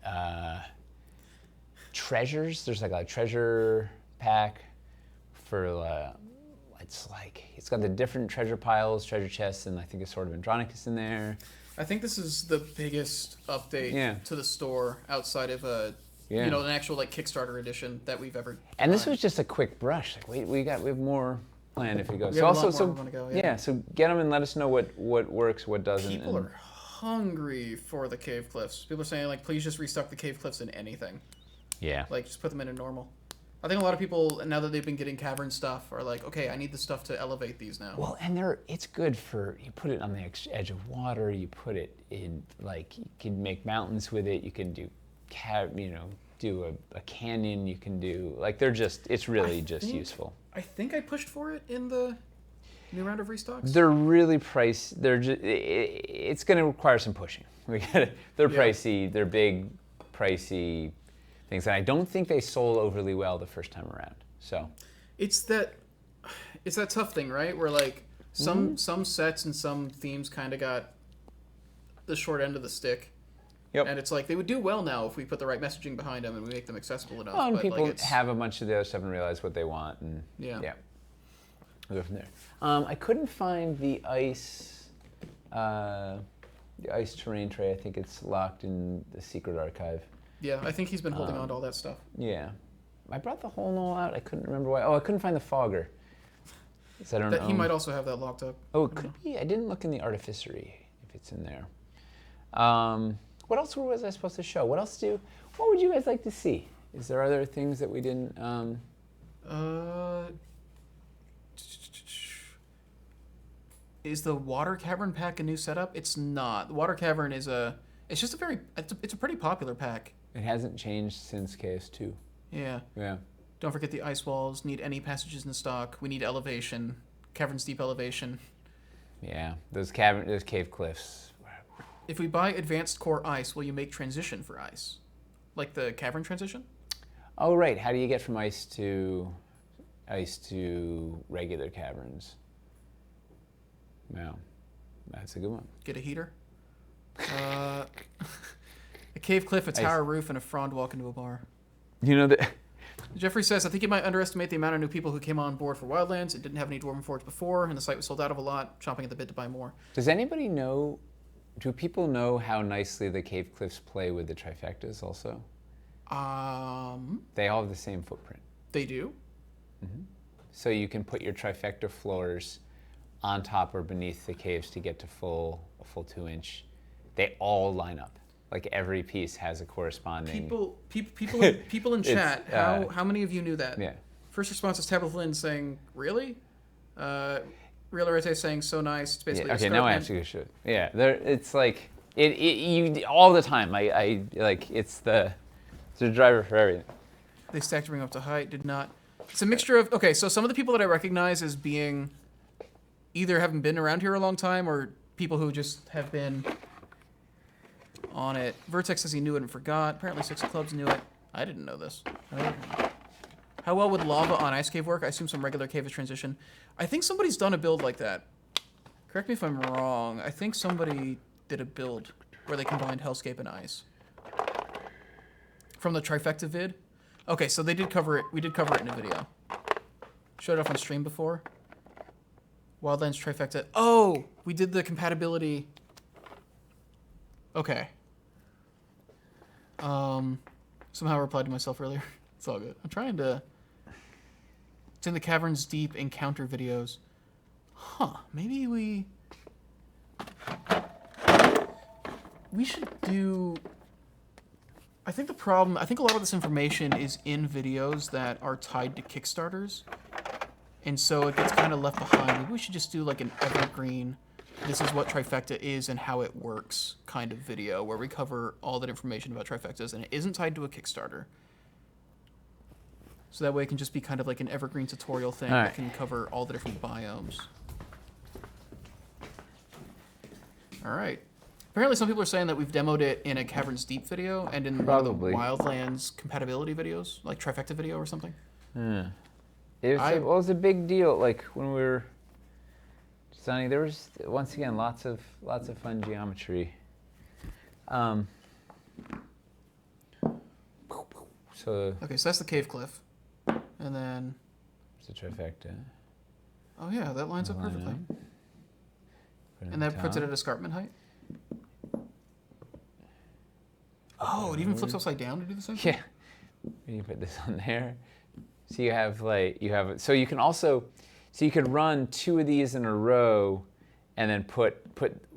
treasures. There's like a treasure pack for it's got the different treasure piles, treasure chests, and I think a Sword of Andronicus in there. I think this is the biggest update to the store outside of an actual like Kickstarter edition that we've ever. And this was just a quick brush. Like we have more planned if we go. We have a lot more we wanna go, so get them and let us know what works, what doesn't. People are hungry for the cave cliffs. People are saying like, please just restock the cave cliffs in anything. Yeah. Like just put them in a normal. I think a lot of people, now that they've been getting cavern stuff, are like, okay, I need the stuff to elevate these now. Well, and it's good for, you put it on the edge of water, you put it in, like, you can make mountains with it, you can do, do a canyon, you can do, like, it's really just useful. I think I pushed for it in the new round of restocks. They're really pricey, it's going to require some pushing. They're pricey, they're big, pricey things, and I don't think they sold overly well the first time around. So it's that tough thing, right? Where like some sets and some themes kind of got the short end of the stick. Yep. And it's like they would do well now if we put the right messaging behind them and we make them accessible enough. Well, and people have a bunch of the other stuff and realize what they want, and we'll go from there. I couldn't find the ice terrain tray. I think it's locked in the secret archive. Yeah, I think he's been holding on to all that stuff. Yeah. I brought the whole null out. I couldn't remember why. Oh, I couldn't find the fogger. So I don't know. He might also have that locked up. Oh, it could be. I didn't look in the artificery if it's in there. What else was I supposed to show? What would you guys like to see? Is there other things that we didn't... Is the water cavern pack a new setup? It's not. The water cavern is it's just it's a pretty popular pack. It hasn't changed since KS2. Yeah. Yeah. Don't forget the ice walls. Need any passages in stock. We need elevation. Caverns deep elevation. Yeah. Those cave cliffs. If we buy advanced core ice, will you make transition for ice? Like the cavern transition? Oh, right. How do you get from ice to regular caverns? No. That's a good one. Get a heater? A cave cliff, a tower roof, and a frond walk into a bar. You know that. Jeffrey says, I think you might underestimate the amount of new people who came on board for Wildlands. It didn't have any Dwarvenforge before, and the site was sold out of a lot, chomping at the bit to buy more. Does anybody know? Do people know how nicely the cave cliffs play with the trifectas? Also. They all have the same footprint. They do. Mm-hmm. So you can put your trifecta floors on top or beneath the caves to get to a full 2-inch. They all line up. Like every piece has a corresponding. People in chat. How many of you knew that? Yeah. First response is Tabitha Lynn saying, "Really?" Real Arete saying, "So nice." It's basically okay. Now I actually should. Yeah. It's like you all the time. I like it's the driver for everything. They stacked to bring up to height. Did not. It's a mixture of So some of the people that I recognize as being either haven't been around here a long time or people who just have been on it. Vertex says he knew it and forgot. Apparently 6 Clubs knew it. I didn't know this. How well would lava on ice cave work? I assume some regular cave is transition. I think somebody's done a build like that. Correct me if I'm wrong. I think somebody did a build where they combined Hellscape and ice. From the Trifecta vid. Okay, so they did cover it. We did cover it in a video. Showed it off on stream before. Wildlands Trifecta. Oh, we did the compatibility. Okay. Somehow I replied to myself earlier. It's all good. I'm trying to... It's in the Caverns Deep encounter videos. Huh. Maybe we should do... I think a lot of this information is in videos that are tied to Kickstarters. And so it gets kind of left behind. Maybe we should just do like an evergreen, this is what Trifecta is and how it works kind of video where we cover all that information about Trifectas and it isn't tied to a Kickstarter. So that way it can just be kind of like an evergreen tutorial thing that can cover all the different biomes. All right. Apparently some people are saying that we've demoed it in a Caverns Deep video and in one of the Wildlands compatibility videos, like Trifecta video or something. Yeah. It was a big deal. Like when we were designing, there was once again lots of fun geometry. So Okay, so that's the cave cliff. And then... it's a trifecta. Oh yeah, that lines up Line perfectly. up. Put it And on that puts it top. at escarpment height? Oh, it even flips upside down to do the same thing? Yeah. You put this on there. So you have so you can also, so you could run 2 of these in a row and then put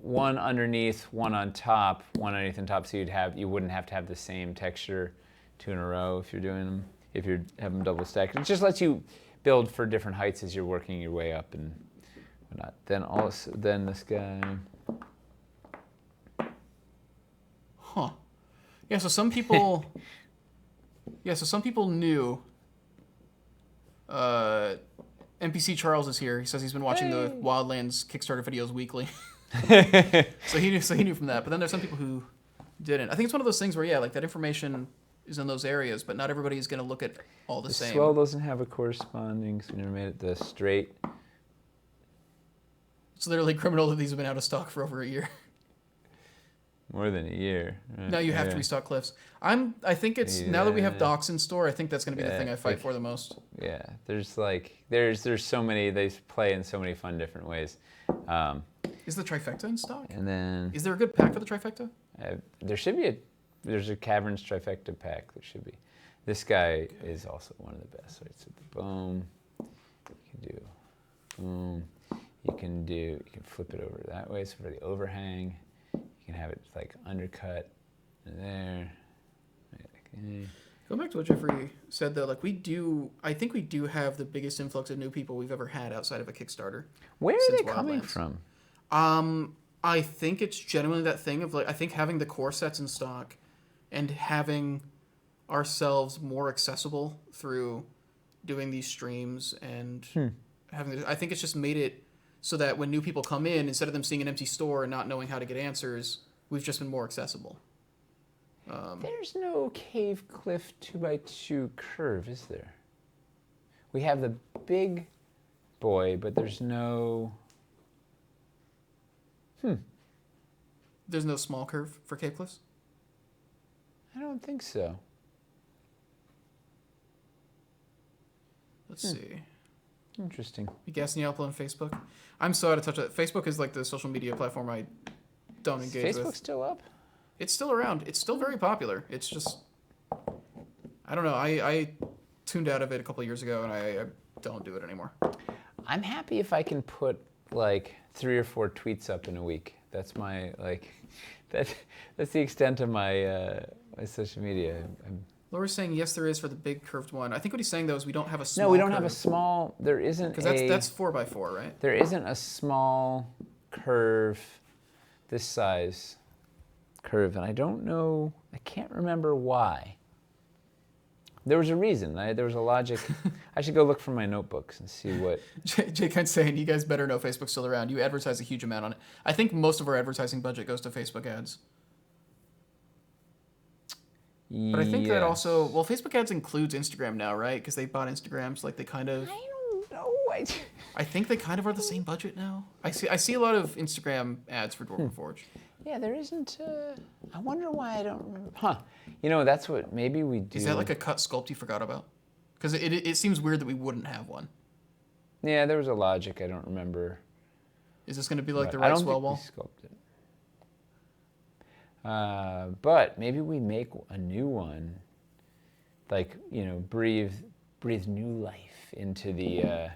one underneath, one on top, one underneath and top, so you wouldn't have to have the same texture 2 in a row if you're doing them, if you have them double stacked. It just lets you build for different heights as you're working your way up and whatnot. Then this guy. Huh. Yeah, so some people knew NPC Charles is here. He says he's been watching the Wildlands Kickstarter videos weekly. so he knew from that. But then there's some people who didn't. I think it's one of those things where like that information is in those areas, but not everybody is going to look at all the same. Swell doesn't have a corresponding, so we never made it the straight. It's literally criminal that these have been out of stock for over a year. More than a year. Right? Now you have to restock cliffs. I think it's now that we have docks in store, I think that's going to be the thing I fight for the most. Yeah, there's so many, they play in so many fun different ways. Is the trifecta in stock? And then Is there a good pack for the trifecta? there should be there's a Caverns trifecta pack. There should be. This guy is also one of the best. Right, so the boom, you can do boom. You can flip it over that way. So for the overhang, you can have it like undercut there. Okay. Going back to what Jeffrey said though, like I think we do have the biggest influx of new people we've ever had outside of a Kickstarter. Where are since they coming Wildlands. from? I think it's genuinely that thing of like, I think having the core sets in stock and having ourselves more accessible through doing these streams and I think it's just made it so that when new people come in, instead of them seeing an empty store and not knowing how to get answers, we've just been more accessible. There's no cave cliff 2x2 curve, is there? We have the big boy, but there's no... There's no small curve for cave cliffs? I don't think so. Let's see. Interesting. You guessing Yelp on Facebook? I'm so out of touch with it. Facebook is like the social media platform I don't Is engage Facebook with. still up? It's still around. It's still very popular. It's just, I don't know. I tuned out of it a couple of years ago, and I don't do it anymore. I'm happy if I can put like 3 or 4 tweets up in a week. That's my that's the extent of my my social media. Laura's saying yes, there is for the big curved one. I think what he's saying though is we don't have a small. No, we don't have a curve. small. There isn't Because a. that's 4x4, right? There isn't a small curve this size curve, and I don't know. I can't remember why. There was a reason. There was a logic. I should go look for my notebooks and see what. Jake Hunt's saying you guys better know Facebook's still around. You advertise a huge amount on it. I think most of our advertising budget goes to Facebook ads. But I think that also, well, Facebook ads includes Instagram now, right? Because they bought Instagram, so like they kind of. I don't know. I think they kind of are the same budget now. I see a lot of Instagram ads for Dwarvenforge. Yeah, there isn't. I wonder why I don't remember. Huh? You know, that's what maybe we do. Is that like a cut sculpt you forgot about? Because it seems weird that we wouldn't have one. Yeah, there was a logic I don't remember. Is this going to be like But the I right don't swell think wall? we sculpted. But maybe we make a new one, like breathe new life into the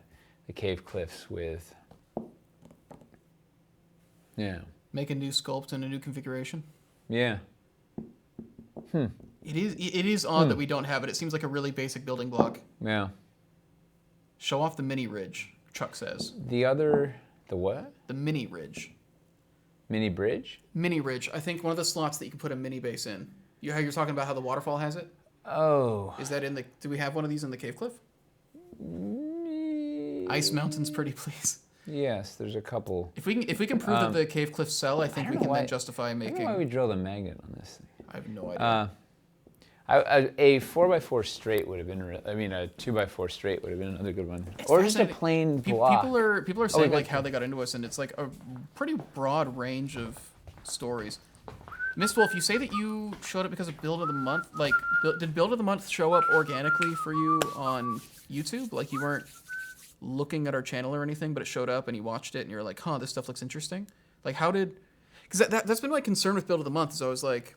cave cliffs with. Yeah. Make a new sculpt and a new configuration. Yeah. It is odd that we don't have it. It seems like a really basic building block. Yeah. Show off the mini ridge, Chuck says. The what? The mini ridge. Mini bridge? Mini ridge. I think one of the slots that you can put a mini base in. How you're talking about how the waterfall has it? Oh. Is that in the? Do we have one of these in the cave cliff? Ice mountains, pretty please. Yes, there's a couple. If we can prove that the cave cliffs sell, I think we can then justify I making. don't know why we drilled a magnet on this thing. I have no idea. A 4x4 straight would have been. A 2x4 straight would have been another good one. It's or just a fascinating. plain block. People are saying got like how they got into us, and it's like a pretty broad range of stories. Miss Wolf, you say that you showed up because of Build of the Month. Like, did Build of the Month show up organically for you on YouTube? Like, you weren't looking at our channel or anything, but it showed up and you watched it and you're like, huh, this stuff looks interesting? Like, how did... Because that's been my concern with Build of the Month, is I was like,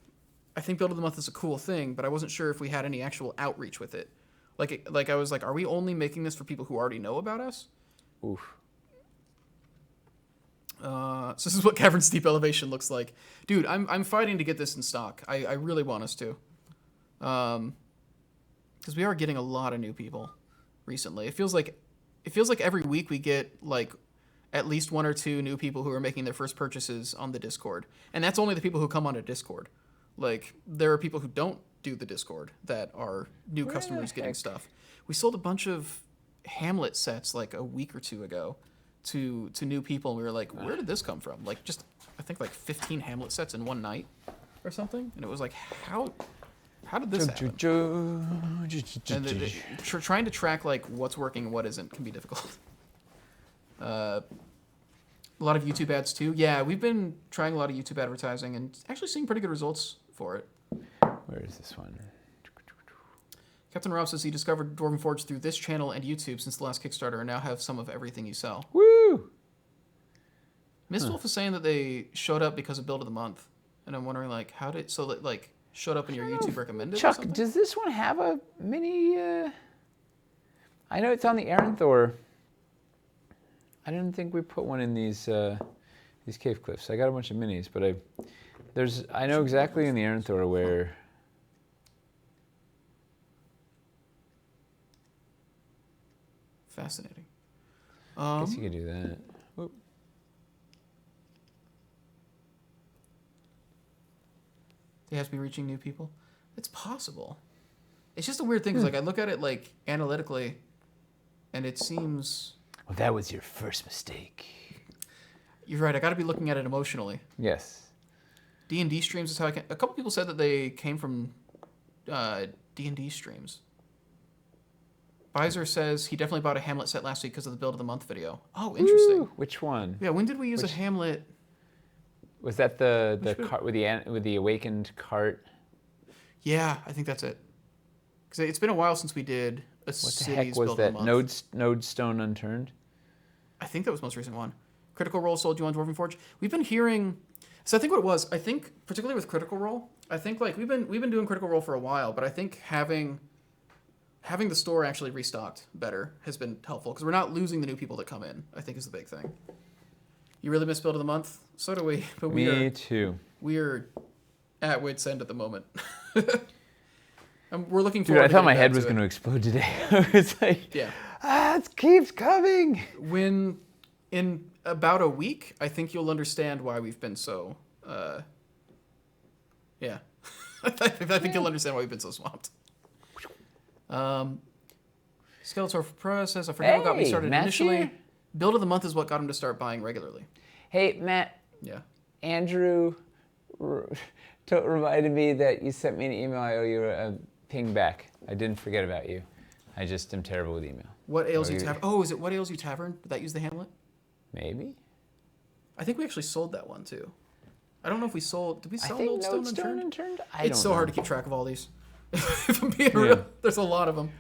I think Build of the Month is a cool thing, but I wasn't sure if we had any actual outreach with it. Like I was like, are we only making this for people who already know about us? Oof. So this is what Cavern's Deep Elevation looks like. Dude, I'm fighting to get this in stock. I really want us to. Because we are getting a lot of new people recently. It feels like every week we get like at least 1 or 2 new people who are making their first purchases on the Discord. And that's only the people who come onto Discord. Like, there are people who don't do the Discord that are new customers getting stuff. We sold a bunch of Hamlet sets like a week or 2 ago to new people, and we were like, where did this come from? Like, just, I think like 15 Hamlet sets in one night or something. And it was like, how did this happen? And trying to track like what's working and what isn't can be difficult. A lot of YouTube ads too. Yeah, we've been trying a lot of YouTube advertising and actually seeing pretty good results for it. Where is this one? Captain Rob says he discovered Dwarvenforge through this channel and YouTube since the last Kickstarter and now have some of everything you sell. Woo! Miss Wolf is saying that they showed up because of Build of the Month. And I'm wondering, like, how did... So, like, showed up in your YouTube recommended Chuck, or something? does this one have a mini... I know it's on the Aranthor. I didn't think we put one in these cave cliffs. I got a bunch of minis, but I know exactly in the Aranthor where... Fascinating. I guess you could do that. Whoop. They have to be reaching new people? It's possible. It's just a weird thing, because like, I look at it like analytically, and it seems... Well, that was your first mistake. You're right, I gotta be looking at it emotionally. Yes. D&D streams is how I can... A couple people said that they came from D&D streams. Bizer says he definitely bought a Hamlet set last week because of the Build of the Month video. Oh, interesting. Woo! Which one? Yeah, when did we use a Hamlet? Was that the cart with the awakened cart? Yeah, I think that's it. Because it's been a while since we did a What the cities heck was Build that? of the Month. Node Stone Unturned? I think that was the most recent one. Critical Role sold you on Dwarvenforge. We've been hearing... So I think what it was, I think, particularly with Critical Role, I think like we've been doing Critical Role for a while, but I think having the store actually restocked better has been helpful, because we're not losing the new people that come in, I think is the big thing. You really miss Build of the Month? So do we. But Me too. We're at wit's end at the moment. We're looking Dude, forward I to thought my getting head back was to going to it. explode today. I was like, Yeah. It keeps coming. When in about a week, I think you'll understand why we've been so... yeah. I think you'll understand why we've been so swamped. Skeletor for Pro says, I forget what got me started Matt's initially. here? Build of the Month is what got him to start buying regularly. Hey, Matt. Yeah. Andrew reminded me that you sent me an email. I owe you a ping back. I didn't forget about you. I just am terrible with email. What Ails You Tavern? Oh, is it What Ails You Tavern? Did that use the Hamlet? Maybe. I think we actually sold that one too. I don't know if we sold... Did we sell I think Node Stone Unturned? It's so hard to keep track of all these. If I'm being real, there's a lot of them.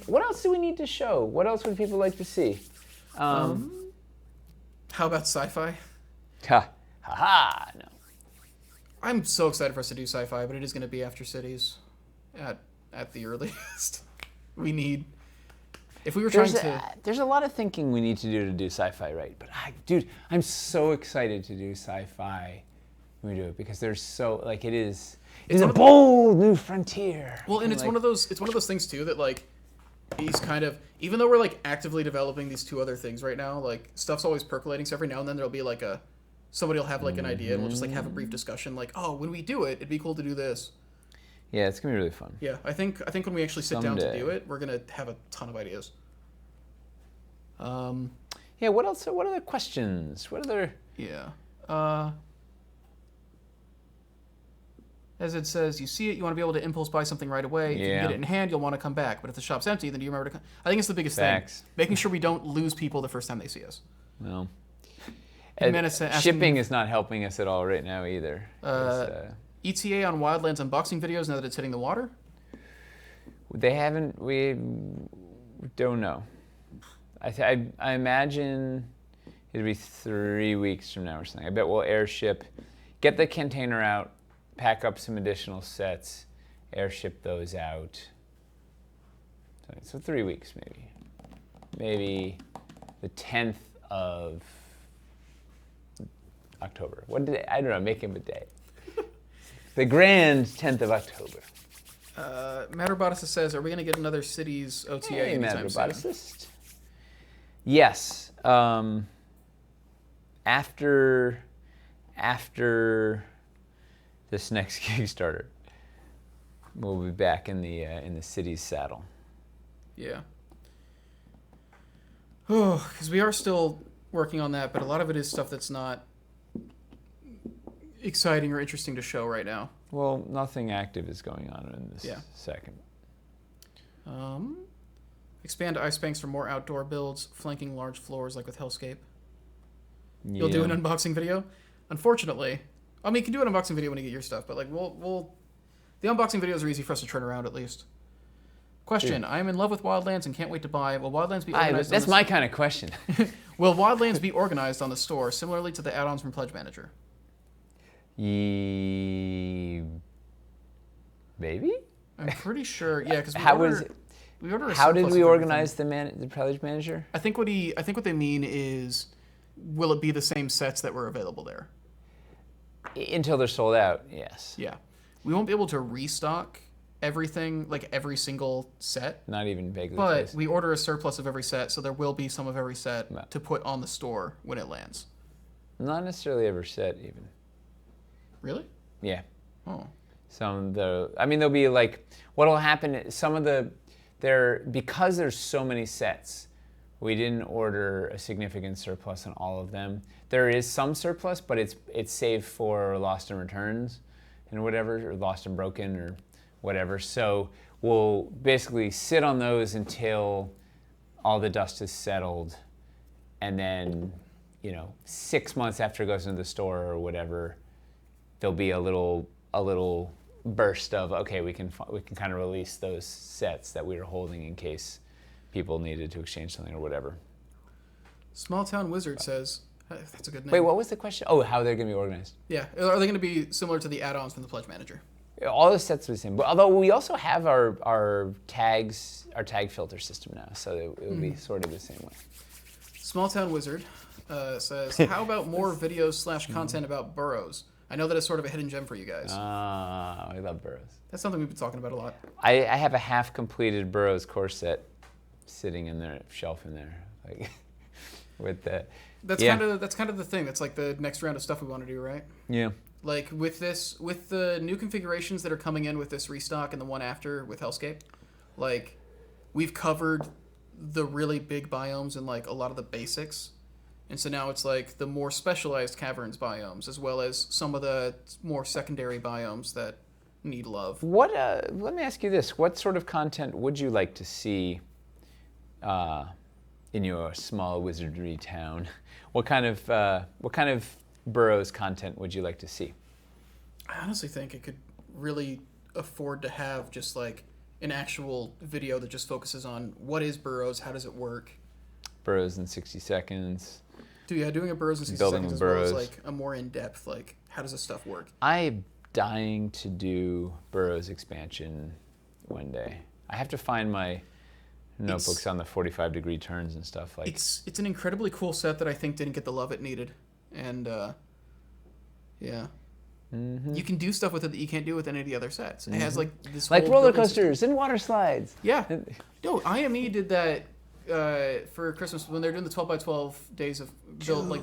What else do we need to show? What else would people like to see? How about sci-fi? Ha! No. I'm so excited for us to do sci-fi, but it is going to be after cities, at the earliest. We need. If we were trying to. There's a lot of thinking we need to do sci-fi right. But dude, I'm so excited to do sci-fi when we do it, because there's so like it is. It's a bold new frontier. Well, and it's one of those things too that like he's kind of, even though we're like actively developing these 2 other things right now, like stuff's always percolating. So every now and then there'll be like somebody will have like an idea, and we'll just like have a brief discussion like, oh, when we do it, it'd be cool to do this. Yeah, it's gonna be really fun. Yeah, I think when we actually sit down to do it, we're gonna have a ton of ideas. Yeah. What else? What other questions? What other? Yeah. As it says, you see it, you want to be able to impulse buy something right away. If you can get it in hand, you'll want to come back. But if the shop's empty, then do you remember to come? I think it's the biggest thing. Making sure we don't lose people the first time they see us. Well, Menace asking, shipping is not helping us at all right now either. ETA on Wildlands unboxing videos now that it's hitting the water? They haven't. We don't know. I imagine it'll be 3 weeks from now or something. I bet we'll airship, get the container out, pack up some additional sets, airship those out. So 3 weeks maybe. Maybe the 10th of October. I don't know, make him a day. The grand 10th of October. Matterboticist says, are we going to get another Cities OTA anytime soon? Yes. After this next Kickstarter, we'll be back in the Cities saddle. Yeah. Oh, because we are still working on that, but a lot of it is stuff that's not exciting or interesting to show right now. Well, nothing active is going on in this second. Expand ice banks for more outdoor builds, flanking large floors like with Hellscape. Yeah. You'll do an unboxing video? Unfortunately. I mean, you can do an unboxing video when you get your stuff, but like we'll the unboxing videos are easy for us to turn around at least. Question, I am in love with Wildlands and can't wait to buy. Will Wildlands be organized That's my kind of question. Will Wildlands be organized on the store, similarly to the add-ons from Pledge Manager? Maybe? I'm pretty sure, yeah, because we order how did we organize the Pledge Manager? I think what they mean is, will it be the same sets that were available there? Until they're sold out, yes. Yeah. We won't be able to restock everything, like every single set. Not even vaguely. But we order a surplus of every set, so there will be some of every set to put on the store when it lands. Not necessarily every set, even. Really? Yeah. Oh. There'll be like, what'll happen is because there's so many sets, we didn't order a significant surplus on all of them. There is some surplus, but it's saved for lost and returns and whatever, or lost and broken or whatever. So we'll basically sit on those until all the dust is settled, and then 6 months after it goes into the store or whatever, there'll be a little burst of, okay, we can kind of release those sets that we were holding in case people needed to exchange something or whatever. Small Town Wizard says, that's a good name. Wait, what was the question? Oh, how they're going to be organized. Yeah, are they going to be similar to the add-ons from the Pledge Manager? All the sets are the same, but although we also have our tag filter system now, so it will be sort of the same way. Small Town Wizard says, how about more videos / content about burrows? I know that it's sort of a hidden gem for you guys. I love burrows. That's something we've been talking about a lot. I have a half-completed burrows core set sitting in their shelf in there, like with the. That's kind of the thing. That's like the next round of stuff we want to do, right? Yeah. Like with the new configurations that are coming in with this restock and the one after with Hellscape, like we've covered the really big biomes and like a lot of the basics. And so now it's like the more specialized caverns biomes, as well as some of the more secondary biomes that need love. What? Let me ask you this: what sort of content would you like to see in your small wizardry town? What kind of burrows content would you like to see? I honestly think it could really afford to have just like an actual video that just focuses on what is burrows, how does it work. Burrows in 60 seconds. Doing a burrows in 60 seconds as well as like a more in-depth, like how does this stuff work? I'm dying to do burrows expansion one day. I have to find my notebooks on the 45-degree turns and stuff. Like it's an incredibly cool set that I think didn't get the love it needed, and yeah. Mm-hmm. You can do stuff with it that you can't do with any of the other sets. It has like this like whole roller coasters and water slides. Yeah. No, IME did that for Christmas when they're doing the 12x12 days of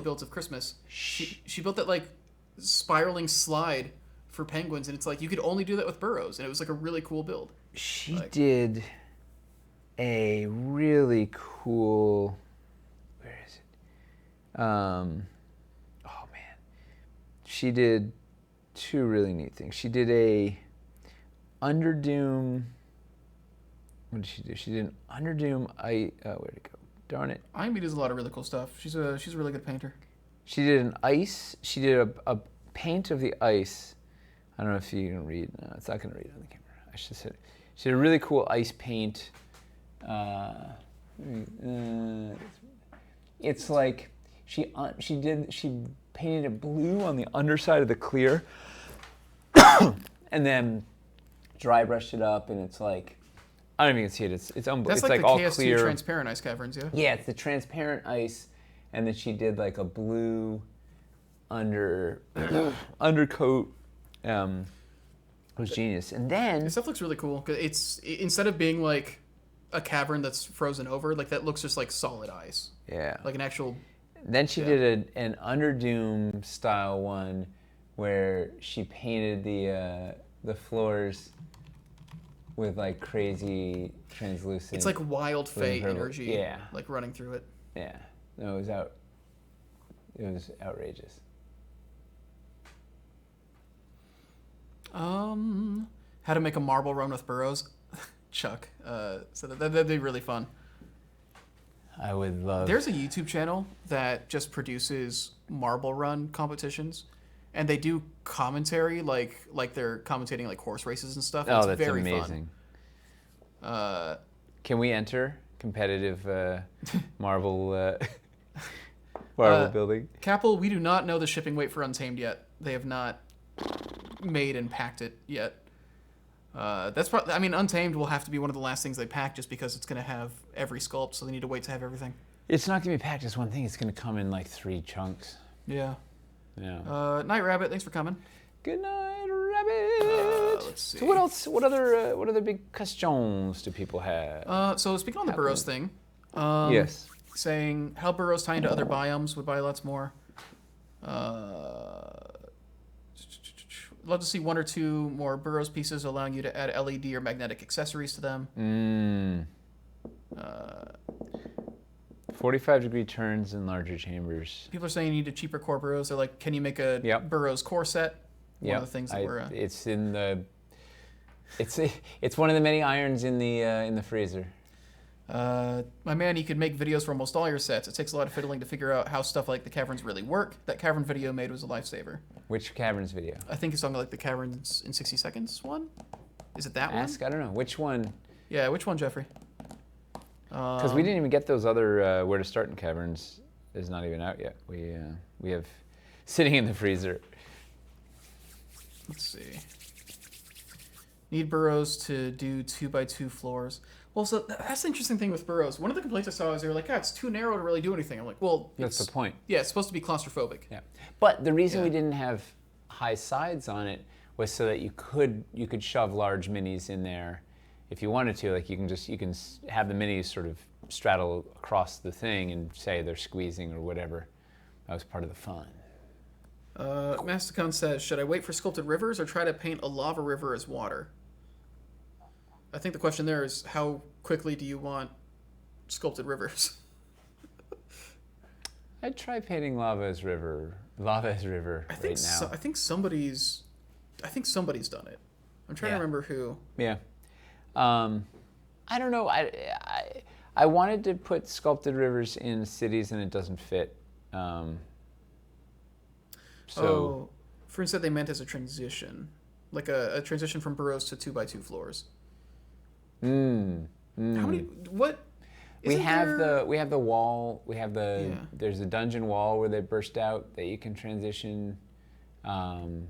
builds of Christmas. She built that like spiraling slide for penguins, and it's like you could only do that with burrows, and it was like a really cool build. She did a really cool. Where is it? Oh man, she did two really neat things. She did a Underdoom. What did she do? She did an Underdoom. Where'd it go? Darn it. IME does a lot of really cool stuff. She's a really good painter. She did an ice. She did a paint of the ice I don't know if you can read. No, it's not going to read on the camera. I should say. She did a really cool ice paint. It's like she painted it blue on the underside of the clear, and then dry brushed it up, and it's like I don't even see it. It's That's it's like the all KS2 clear. transparent ice caverns, yeah. Yeah, it's the transparent ice, and then she did like a blue undercoat. It was genius. And then This stuff looks really cool. 'Cause it's instead of being like a cavern that's frozen over, like that looks just like solid ice, yeah, like an actual. then she did an Underdoom style one where she painted the floors with like crazy translucent. It's like wild fey her- energy, yeah. like running through it. Yeah, no, it was outrageous. How to make a marble run with burrows, Chuck. So that'd be really fun. I would love. There's a YouTube channel that just produces marble run competitions, and they do commentary like they're commentating like horse races and stuff. Oh, It's that's very amazing. Fun. Can we enter competitive marble building? Capel, we do not know the shipping weight for Untamed yet. They have not made and packed it yet. That's probably. I mean, Untamed will have to be one of the last things they pack, just because it's going to have every sculpt, so they need to wait to have everything. It's not going to be packed as one thing. It's going to come in like 3 chunks. Yeah. Yeah. Night Rabbit, thanks for coming. Good night, rabbit. Let's see. So what else? What other big questions do people have? So speaking on the burrows thing, Yes. saying how burrows tie into other biomes would buy lots more. Love to see 1 or 2 more burrows pieces, allowing you to add LED or magnetic accessories to them. 45-degree turns in larger chambers. People are saying you need a cheaper core burrows. They're like, can you make a Yep. burrows core set? One Yeah, of the things that we're. it's in the. It's one of the many irons in the freezer. My man, you could make videos for almost all your sets. It takes a lot of fiddling to figure out how stuff like the caverns really work. That cavern video made was a lifesaver. Which caverns video? I think it's something like the caverns in 60 seconds one. Is it that Ask. I don't know which one. Yeah, which one, Jeffrey? Because we didn't even get those other where to start in caverns. Is not even out yet. We have sitting in the freezer. Let's see. Need burrows to do 2x2 floors. Well, so that's the interesting thing with burrows. One of the complaints I saw is they were like, it's too narrow to really do anything. I'm like, well, That's the point. Yeah, it's supposed to be claustrophobic. Yeah. But the reason Yeah. we didn't have high sides on it was so that you could shove large minis in there if you wanted to. Like you can have the minis sort of straddle across the thing and say they're squeezing or whatever. That was part of the fun. Masticon says, should I wait for sculpted rivers or try to paint a lava river as water? I think the question there is, how quickly do you want sculpted rivers? I'd try painting lava as river right now. I think somebody's done it. I'm trying to remember who. Yeah. I don't know. I wanted to put sculpted rivers in cities and it doesn't fit. For instance, they meant as a transition, like a transition from burrows to 2x2 floors. How many? What? We have the wall. We have there's a dungeon wall where they burst out that you can transition. You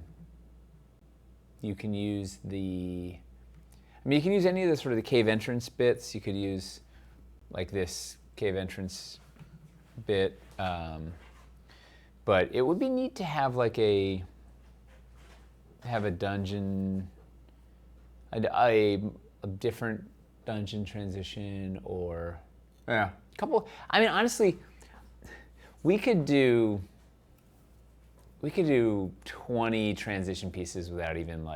can use you can use any of the sort of the cave entrance bits. You could use like this cave entrance bit, but it would be neat to have like a dungeon, a different dungeon transition, or a couple. I mean, honestly, we could do 20 transition pieces without even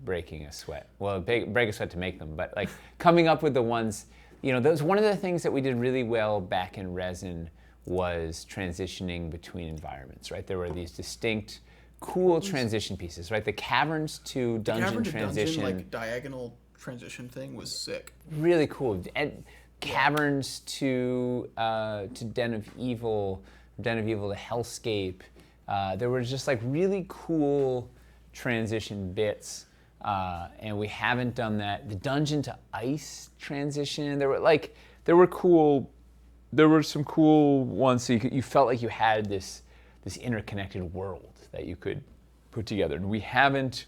breaking a sweat. Well, break a sweat to make them, but like coming up with the ones, that was one of the things that we did really well back in resin was transitioning between environments, right? There were these distinct, cool transition pieces, right? The caverns to dungeon transition. Dungeon, like diagonal transition thing was sick. Really cool. And caverns to Den of Evil to Hellscape, There were just like really cool transition bits, and we haven't done that. The dungeon to ice transition, there were some cool ones. So you felt like you had this interconnected world that you could put together. And we haven't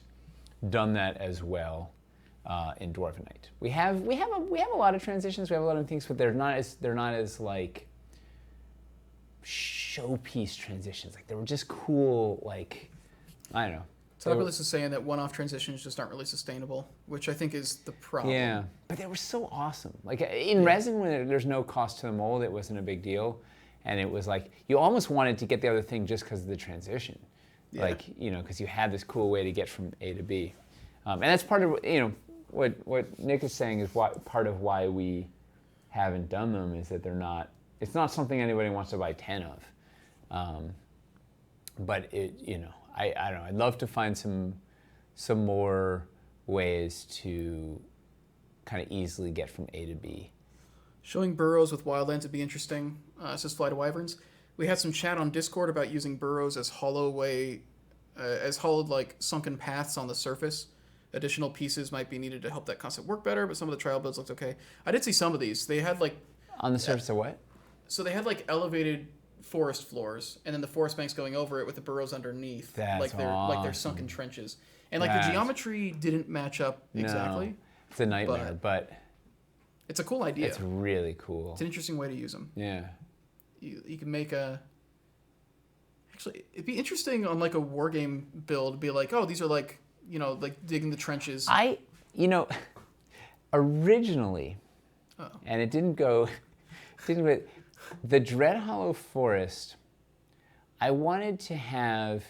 done that as well in Dwarvenite. We have a lot of transitions. We have a lot of things, but they're not as like showpiece transitions. Like they were just cool. Like I don't know. So Tabulus is saying that one-off transitions just aren't really sustainable, which I think is the problem. Yeah, but they were so awesome. Like in resin, when there's no cost to the mold, it wasn't a big deal, and it was like you almost wanted to get the other thing just because of the transition, like because you had this cool way to get from A to B, and that's part of what Nick is saying is part of why we haven't done them is that they're not. It's not something anybody wants to buy 10 of, but I don't know. I'd love to find some more ways to kind of easily get from A to B. Showing burrows with Wildlands would be interesting, says Fly to Wyverns. We had some chat on Discord about using burrows as hollowed like sunken paths on the surface. Additional pieces might be needed to help that concept work better, but some of the trial builds looked okay. I did see some of these. They had like on the surface of what? So they had like elevated forest floors, and then the forest banks going over it with the burrows underneath, That's like they're sunken trenches, and like the geometry didn't match up exactly. No, it's a nightmare, but it's a cool idea. It's really cool. It's an interesting way to use them. Yeah, you can make a. Actually, it'd be interesting on like a war game build. Be like, oh, these are like like digging the trenches. Originally, and it didn't go. The Dread Hollow Forest, I wanted to have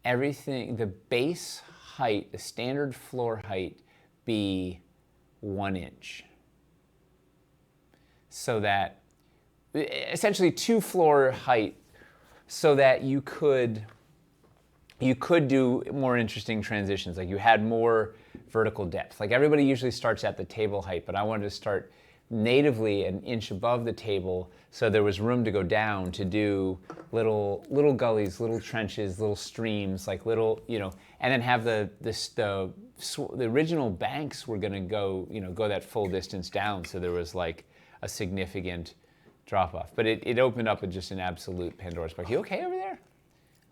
everything, the base height, the standard floor height, be 1 inch. So that, essentially 2 floor height, so that you could do more interesting transitions. Like you had more vertical depth. Like everybody usually starts at the table height, but I wanted to start natively an inch above the table, so there was room to go down to do little gullies, little trenches, little streams, like little, and then have the original banks were going to go that full distance down, so there was like a significant drop off. But it opened up with just an absolute Pandora's box. You okay over there?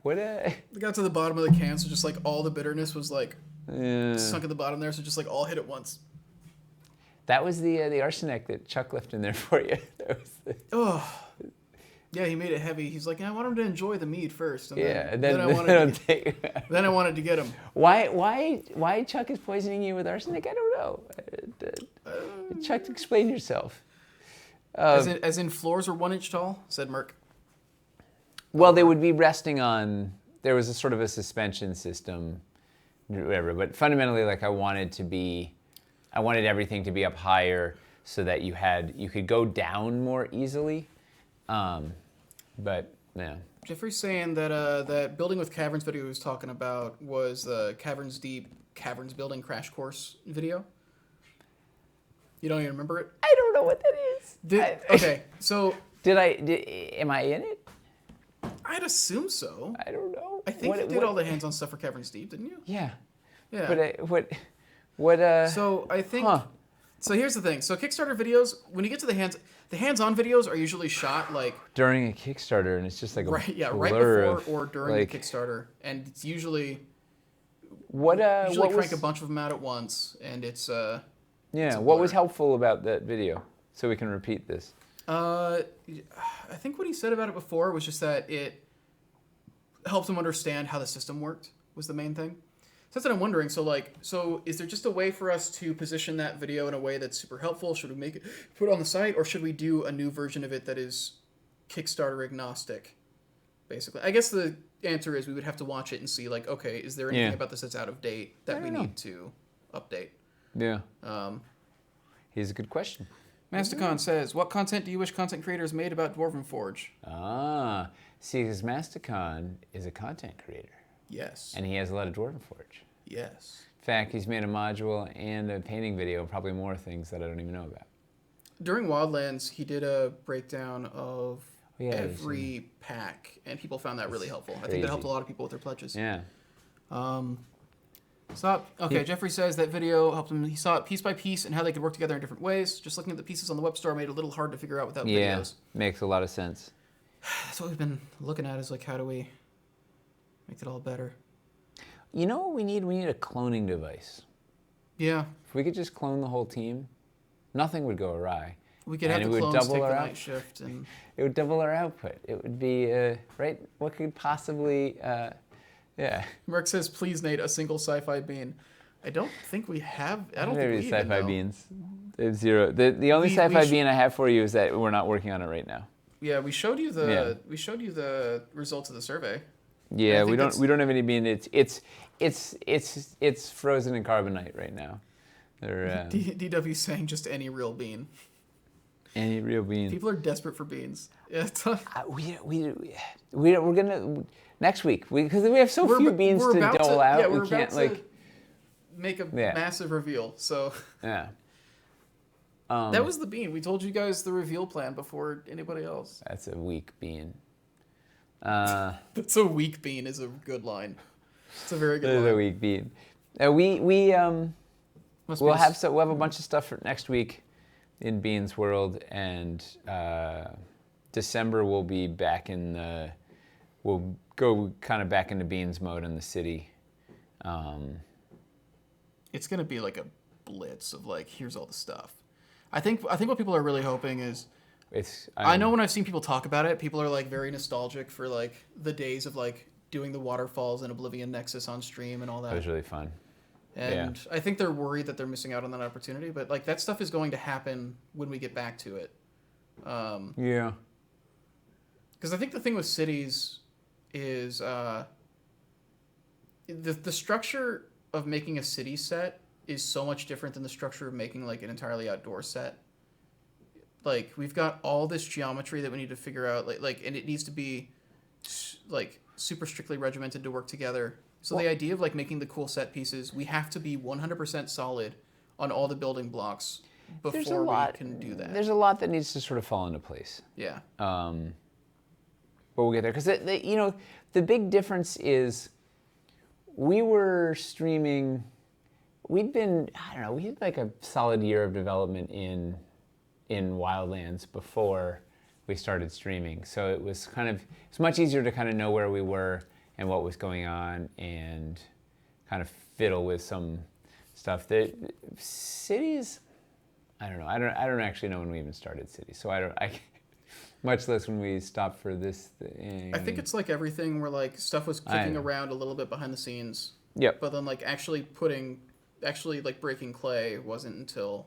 What? They got to the bottom of the can, so just like all the bitterness was like sunk at the bottom there, so just like all hit at once. That was the arsenic that Chuck left in there for you. Yeah, he made it heavy. He's like, I want him to enjoy the mead first. And then I wanted to get him. Why Chuck is poisoning you with arsenic? I don't know. Chuck, explain yourself. As in floors are 1 inch tall, said Merc. Well, they would be resting on. There was a sort of a suspension system, whatever. But fundamentally, like I wanted everything to be up higher so that you could go down more easily. But yeah. Jeffrey's saying that that building with caverns video he was talking about was the Caverns Deep Caverns Building Crash Course video. You don't even remember it? I don't know what that is. Okay, so am I in it? I'd assume so. I don't know. I think you did all the hands-on stuff for Caverns Deep, didn't you? Yeah. Yeah. But So I think. So here's the thing. So Kickstarter videos, when you get to the hands-on videos are usually shot like during a Kickstarter, and it's just like right blur before or during the Kickstarter, and it's usually usually crank a bunch of them out at once, and it's what was helpful about that video, so we can repeat this. I think what he said about it before was just that it helped him understand how the system worked was the main thing. So that's what I'm wondering. So is there just a way for us to position that video in a way that's super helpful? Should we put it on the site, or should we do a new version of it that is Kickstarter agnostic? Basically, I guess the answer is we would have to watch it and see, like, okay, is there anything about this that's out of date that we need to update? Yeah. Here's a good question. Masticon says, what content do you wish content creators made about Dwarvenforge? See, because Masticon is a content creator. Yes. And he has a lot of Dwarvenforge. Yes. In fact, he's made a module and a painting video, probably more things that I don't even know about. During Wildlands, he did a breakdown of Yeah, every pack, and people found that really helpful. I think crazy. that helped a lot of people with their pledges. Yeah. Jeffrey says that video helped him. He saw it piece by piece and how they could work together in different ways. Just looking at the pieces on the web store made it a little hard to figure out without videos. Makes a lot of sense. That's what we've been looking at, is like, how do we make it all better? You know what we need? We need a cloning device. Yeah. If we could just clone the whole team, nothing would go awry. We could And have it the would clones double take the our night shift. And It would double our output. It would be, right? What could possibly, yeah. Merc says, please, Nate, a single sci-fi bean. I don't think we have. I don't think we even sci-fi know. beans. There's zero. The only We sci-fi sh- bean I have for you is that we're not working on it right now. Yeah, we showed you the results of the survey. Yeah, I we think don't it's- we don't have any bean. It's frozen in carbonite right now. They're DW saying just any real bean. any real bean. People are desperate for beans. Yeah, We're gonna next week because we have so few beans to dole out. Yeah, we we're can't about to make a massive reveal. So yeah. that was the bean. We told you guys the reveal plan before anybody else. That's a weak bean. That's a weak bean is a good line. It's a very good That's line. a weak bean. We'll have a bunch of stuff for next week in Beans World, and December we'll be back in we'll go kind of back into Beans mode in the city. It's gonna be like a blitz of like, here's all the stuff. I think what people are really hoping is, I know when I've seen people talk about it, people are like very nostalgic for like the days of like doing the waterfalls and Oblivion Nexus on stream and all that. It was really fun. And I think they're worried that they're missing out on that opportunity, but like that stuff is going to happen when we get back to it. Yeah. Because I think the thing with cities is the structure of making a city set is so much different than the structure of making like an entirely outdoor set. Like we've got all this geometry that we need to figure out, like, and it needs to be like super strictly regimented to work together. So the idea of like making the cool set pieces, we have to be 100% solid on all the building blocks before we can do that. There's a lot that needs to sort of fall into place. Yeah. But we'll get there because the big difference is we were streaming. We had like a solid year of development in Wildlands before we started streaming. So it's much easier to kind of know where we were and what was going on and kind of fiddle with some stuff. The cities, I don't know. I don't actually know when we even started cities. So I much less when we stopped for this thing. I think it's like everything where like stuff was kicking around a little bit behind the scenes. Yep. But then like actually like breaking clay wasn't until,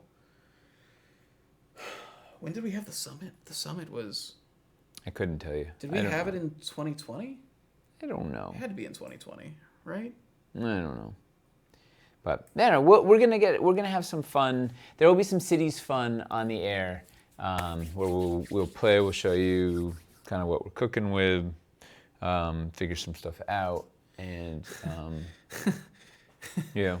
when did we have the summit? The summit was, I couldn't tell you. did we have it in 2020? I don't know. It had to be in 2020, right? I don't know. But I don't know. We're gonna have some fun. There will be some cities fun on the air, where we'll play. We'll show you kind of what we're cooking with, figure some stuff out, and yeah.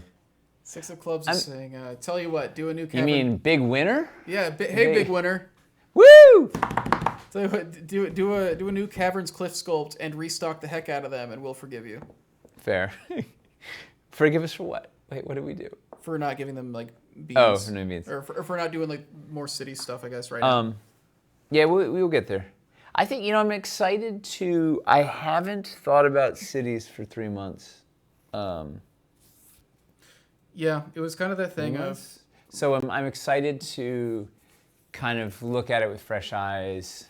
Six of Clubs is saying, tell you what, do a new You cavern. mean big winner? Yeah, big winner. Woo! Tell you what, do a new Caverns Cliff sculpt and restock the heck out of them, and we'll forgive you. Fair. Forgive us for what? Wait, what did we do? For not giving them like beans. Oh, for no beans. Or for not doing like more city stuff, I guess, right now. Yeah, we will get there. I think, I'm excited to. I haven't thought about cities for 3 months. Yeah, it was kind of that thing of. So I'm excited to kind of look at it with fresh eyes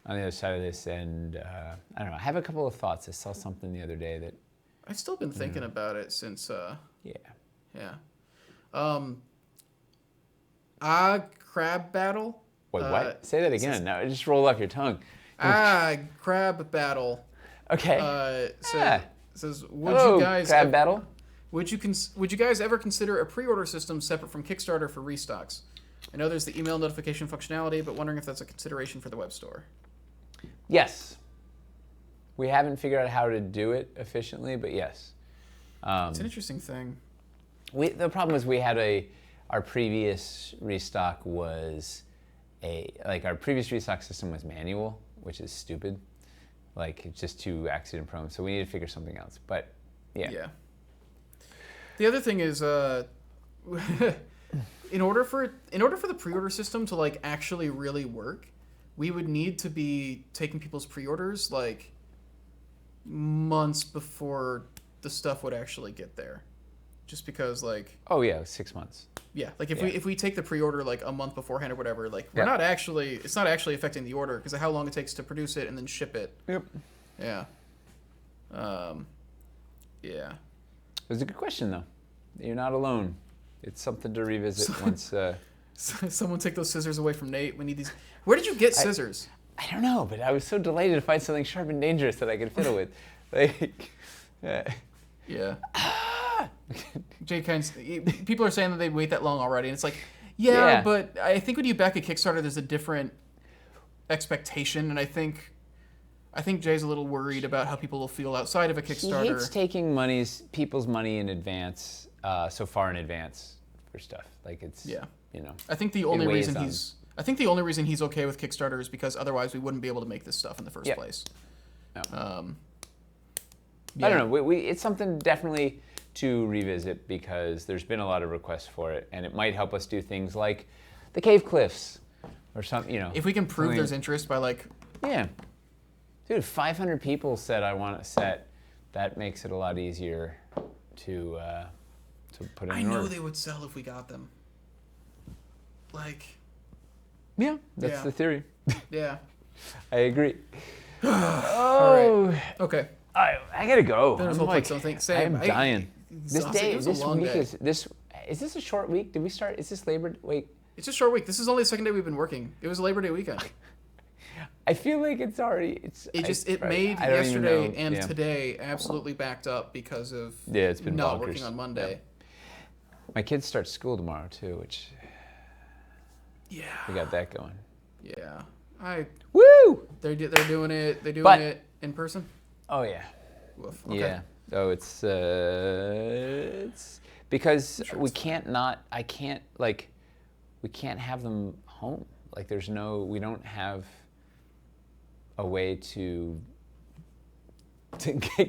on the other side of this, and I don't know. I have a couple of thoughts. I saw something the other day that. I've still been thinking about it since. Yeah. Crab battle. Wait, what? Say that again. No, just roll off your tongue. Crab battle. Okay. Says, Hello, crab battle. Would you guys ever consider a pre-order system separate from Kickstarter for restocks? I know there's the email notification functionality, but wondering if that's a consideration for the web store. Yes. We haven't figured out how to do it efficiently, but yes. It's an interesting thing. The problem is we had our previous restock was our previous restock system was manual, which is stupid. Like, it's just too accident prone. So we need to figure something else. But yeah. Yeah. The other thing is, in order for the pre-order system to like actually really work, we would need to be taking people's pre-orders like months before the stuff would actually get there. Just because like... Oh, yeah, 6 months. Yeah, like if we take the pre-order like a month beforehand or whatever, like we're not actually... It's not actually affecting the order because of how long it takes to produce it and then ship it. Yep. Yeah. Yeah. It was a good question, though. You're not alone. It's something to revisit once... Someone take those scissors away from Nate. We need these... Where did you get scissors? I don't know, but I was so delighted to find something sharp and dangerous that I could fiddle with. Like... Yeah. Jay people are saying that they'd wait that long already, and it's like, yeah, but I think when you back a Kickstarter, there's a different expectation, and I think Jay's a little worried about how people will feel outside of a Kickstarter. He hates taking people's money in advance, so far in advance for stuff. Like it's, you know. I think the only reason he's okay with Kickstarter is because otherwise we wouldn't be able to make this stuff in the first place. No. I don't know. It's something definitely to revisit because there's been a lot of requests for it, and it might help us do things like the cave cliffs or something. You know, if we can prove there's interest by like, dude, 500 people said I want a set. That makes it a lot easier to put in. I know they would sell if we got them. Like, yeah, that's the theory. Yeah, I agree. All right. Okay. I gotta go. I'm like, I'm dying. This week is this a short week? Did we start? Is this Labor Day? Wait. It's a short week. This is only the second day we've been working. It was Labor Day weekend. I feel like it's already. It made yesterday and today absolutely backed up because of it's been not bonkers. Working on Monday. Yeah. My kids start school tomorrow too, which we got that going. Yeah, Woo! They're doing it. They're doing it in person. Oh yeah. Woof. Okay. Yeah. So it's because we can't have them home. Like we don't have a way to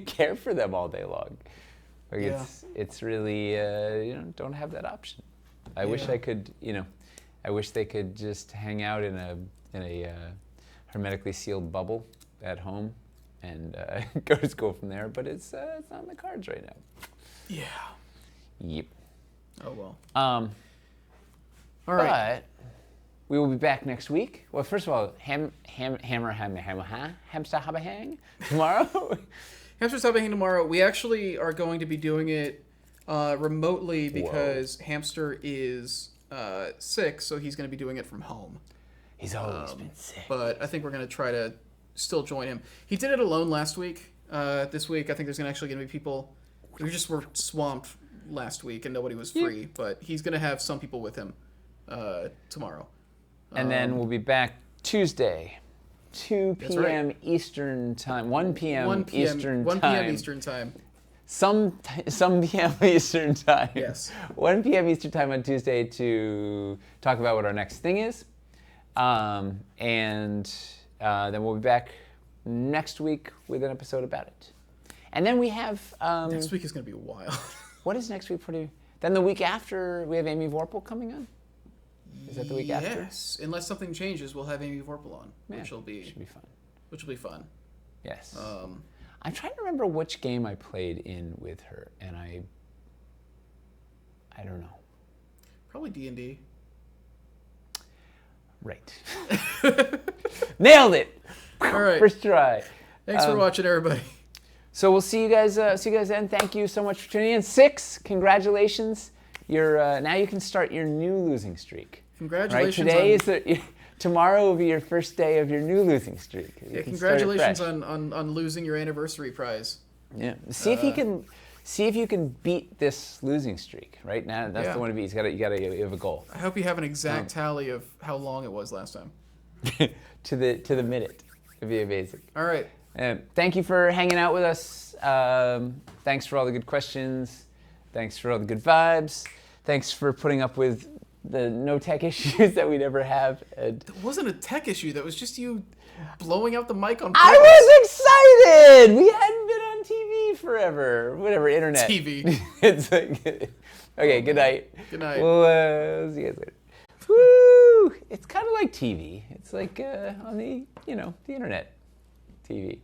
care for them all day long. Like it's really don't have that option. I wish I could, I wish they could just hang out in a hermetically sealed bubble at home and go to school from there, but it's not in the cards right now. Yeah. Yep. Oh well. All right. But we will be back next week. Well, first of all, hamster hang tomorrow. Hamster Sabahang tomorrow. We actually are going to be doing it remotely because Hamster is sick, so he's going to be doing it from home. He's always been sick. But I think we're going to try to still join him. He did it alone last week. This week, I think there's actually going to be people. We just were swamped last week and nobody was free, but he's going to have some people with him tomorrow. And then we'll be back Tuesday, 2 p.m. Eastern time, 1 p.m. Eastern time. 1 p.m. Eastern time. Some p.m. Eastern time. Yes. 1 p.m. Eastern time on Tuesday to talk about what our next thing is. And then we'll be back next week with an episode about it. And then we have... next week is going to be wild. What is next week for you? Then the week after, we have Amy Vorpal coming on? Is that the week after? Yes. Unless something changes, we'll have Amy Vorpal on, which will be fun. Which will be fun. Yes. I'm trying to remember which game I played in with her, and I don't know. Probably D&D. Right. Nailed it. All right. First try. Thanks for watching, everybody. So we'll see you guys. Then. Thank you so much for tuning in. 6. Congratulations. You're now you can start your new losing streak. Congratulations. Right? Tomorrow will be your first day of your new losing streak. Congratulations on losing your anniversary prize. Yeah. See if you can beat this losing streak. Right now, that's the one to beat. You have a goal. I hope you have an exact tally of how long it was last time. to the minute. It'd be amazing. All right. Thank you for hanging out with us. Thanks for all the good questions. Thanks for all the good vibes. Thanks for putting up with the no tech issues that we never have. It wasn't a tech issue. That was just you blowing out the mic on I was excited! We hadn't been on TV forever. Whatever, internet. TV. It's like, okay, good night. Good night. We'll see you guys later. Woo! It's kind of like TV. It's like on the, the internet TV.